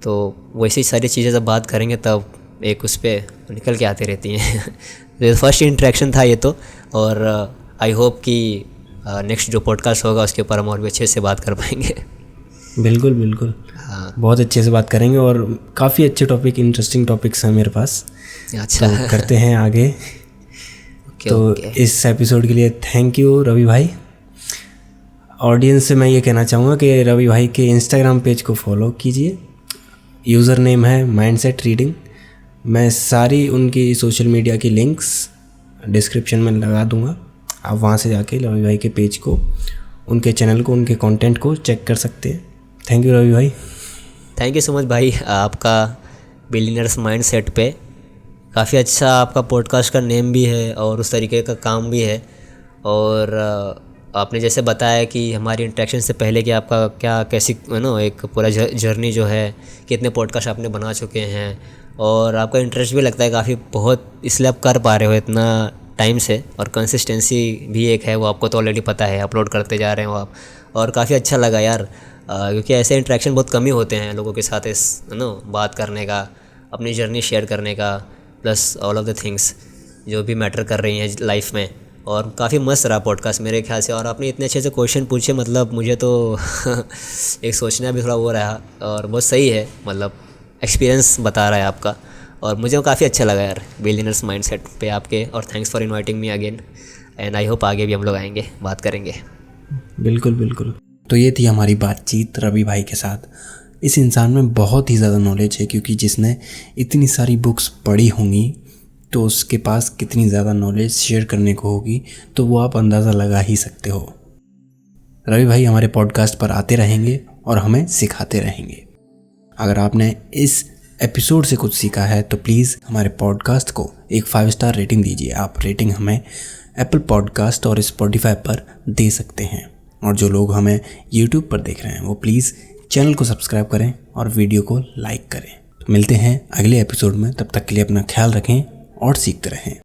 तो वैसी सारी चीज़ें जब बात करेंगे तब एक उस पर निकल के आती रहती हैं फर्स्ट इंटरेक्शन था ये तो, और आई होप कि नेक्स्ट जो पॉडकास्ट होगा उसके ऊपर हम और भी अच्छे से बात कर पाएंगे। बिल्कुल। हाँ, बहुत अच्छे से बात करेंगे, और काफ़ी अच्छे टॉपिक, इंटरेस्टिंग टॉपिक्स हैं मेरे पास। अच्छा, तो करते हैं आगे। तो इस एपिसोड के लिए थैंक यू रवि भाई। ऑडियंस से मैं ये कहना चाहूँगा कि रवि भाई के इंस्टाग्राम पेज को फॉलो कीजिए, यूज़र नेम है माइंडसेट रीडिंग। मैं सारी उनकी सोशल मीडिया की लिंक्स डिस्क्रिप्शन में लगा दूँगा, आप वहाँ से जाके रवि भाई के पेज को, उनके चैनल को, उनके कंटेंट को चेक कर सकते हैं। थैंक यू रवि भाई। थैंक यू सो मच भाई। आपका बिलियनर्स माइंडसेट पे काफ़ी अच्छा आपका पॉडकास्ट का नेम भी है और उस तरीके का काम भी है। और आपने जैसे बताया कि हमारी इंटरेक्शन से पहले कि आपका क्या कैसी एक पूरा जर्नी जो है, कितने पॉडकास्ट आपने बना चुके हैं, और आपका इंटरेस्ट भी लगता है काफ़ी बहुत, इसलिए आप कर पा रहे हो इतना टाइम से, और कंसिस्टेंसी भी एक है, वो आपको तो ऑलरेडी पता है, अपलोड करते जा रहे हो आप। और काफ़ी अच्छा लगा यार, क्योंकि ऐसे इंटरेक्शन बहुत कम ही होते हैं लोगों के साथ, इस बात करने का, अपनी जर्नी शेयर करने का, plus all of the things जो भी मैटर कर रही हैं लाइफ में। और काफ़ी मस्त रहा पॉडकास्ट मेरे ख्याल से, और आपने इतने अच्छे से क्वेश्चन पूछे, मतलब मुझे तो एक सोचना भी थोड़ा वो रहा, और बहुत सही है, मतलब एक्सपीरियंस बता रहा है आपका, और मुझे काफ़ी अच्छा लगा यार बिलियनर्स माइंडसेट पे आपके। और thanks for inviting me again, and I hope आगे भी हम लोग आएंगे, बात करेंगे। बिल्कुल। तो ये थी हमारी बातचीत रवि भाई के साथ। इस इंसान में बहुत ही ज़्यादा नॉलेज है, क्योंकि जिसने इतनी सारी बुक्स पढ़ी होंगी तो उसके पास कितनी ज़्यादा नॉलेज शेयर करने को होगी, तो वो आप अंदाज़ा लगा ही सकते हो। रवि भाई हमारे पॉडकास्ट पर आते रहेंगे और हमें सिखाते रहेंगे। अगर आपने इस एपिसोड से कुछ सीखा है तो प्लीज़ हमारे पॉडकास्ट को एक 5 स्टार रेटिंग दीजिए। आप रेटिंग हमें एप्पल पॉडकास्ट और स्पॉटिफाई पर दे सकते हैं। और जो लोग हमें यूट्यूब पर देख रहे हैं वो प्लीज़ चैनल को सब्सक्राइब करें और वीडियो को लाइक करें। तो मिलते हैं अगले एपिसोड में, तब तक के लिए अपना ख्याल रखें और सीखते रहें।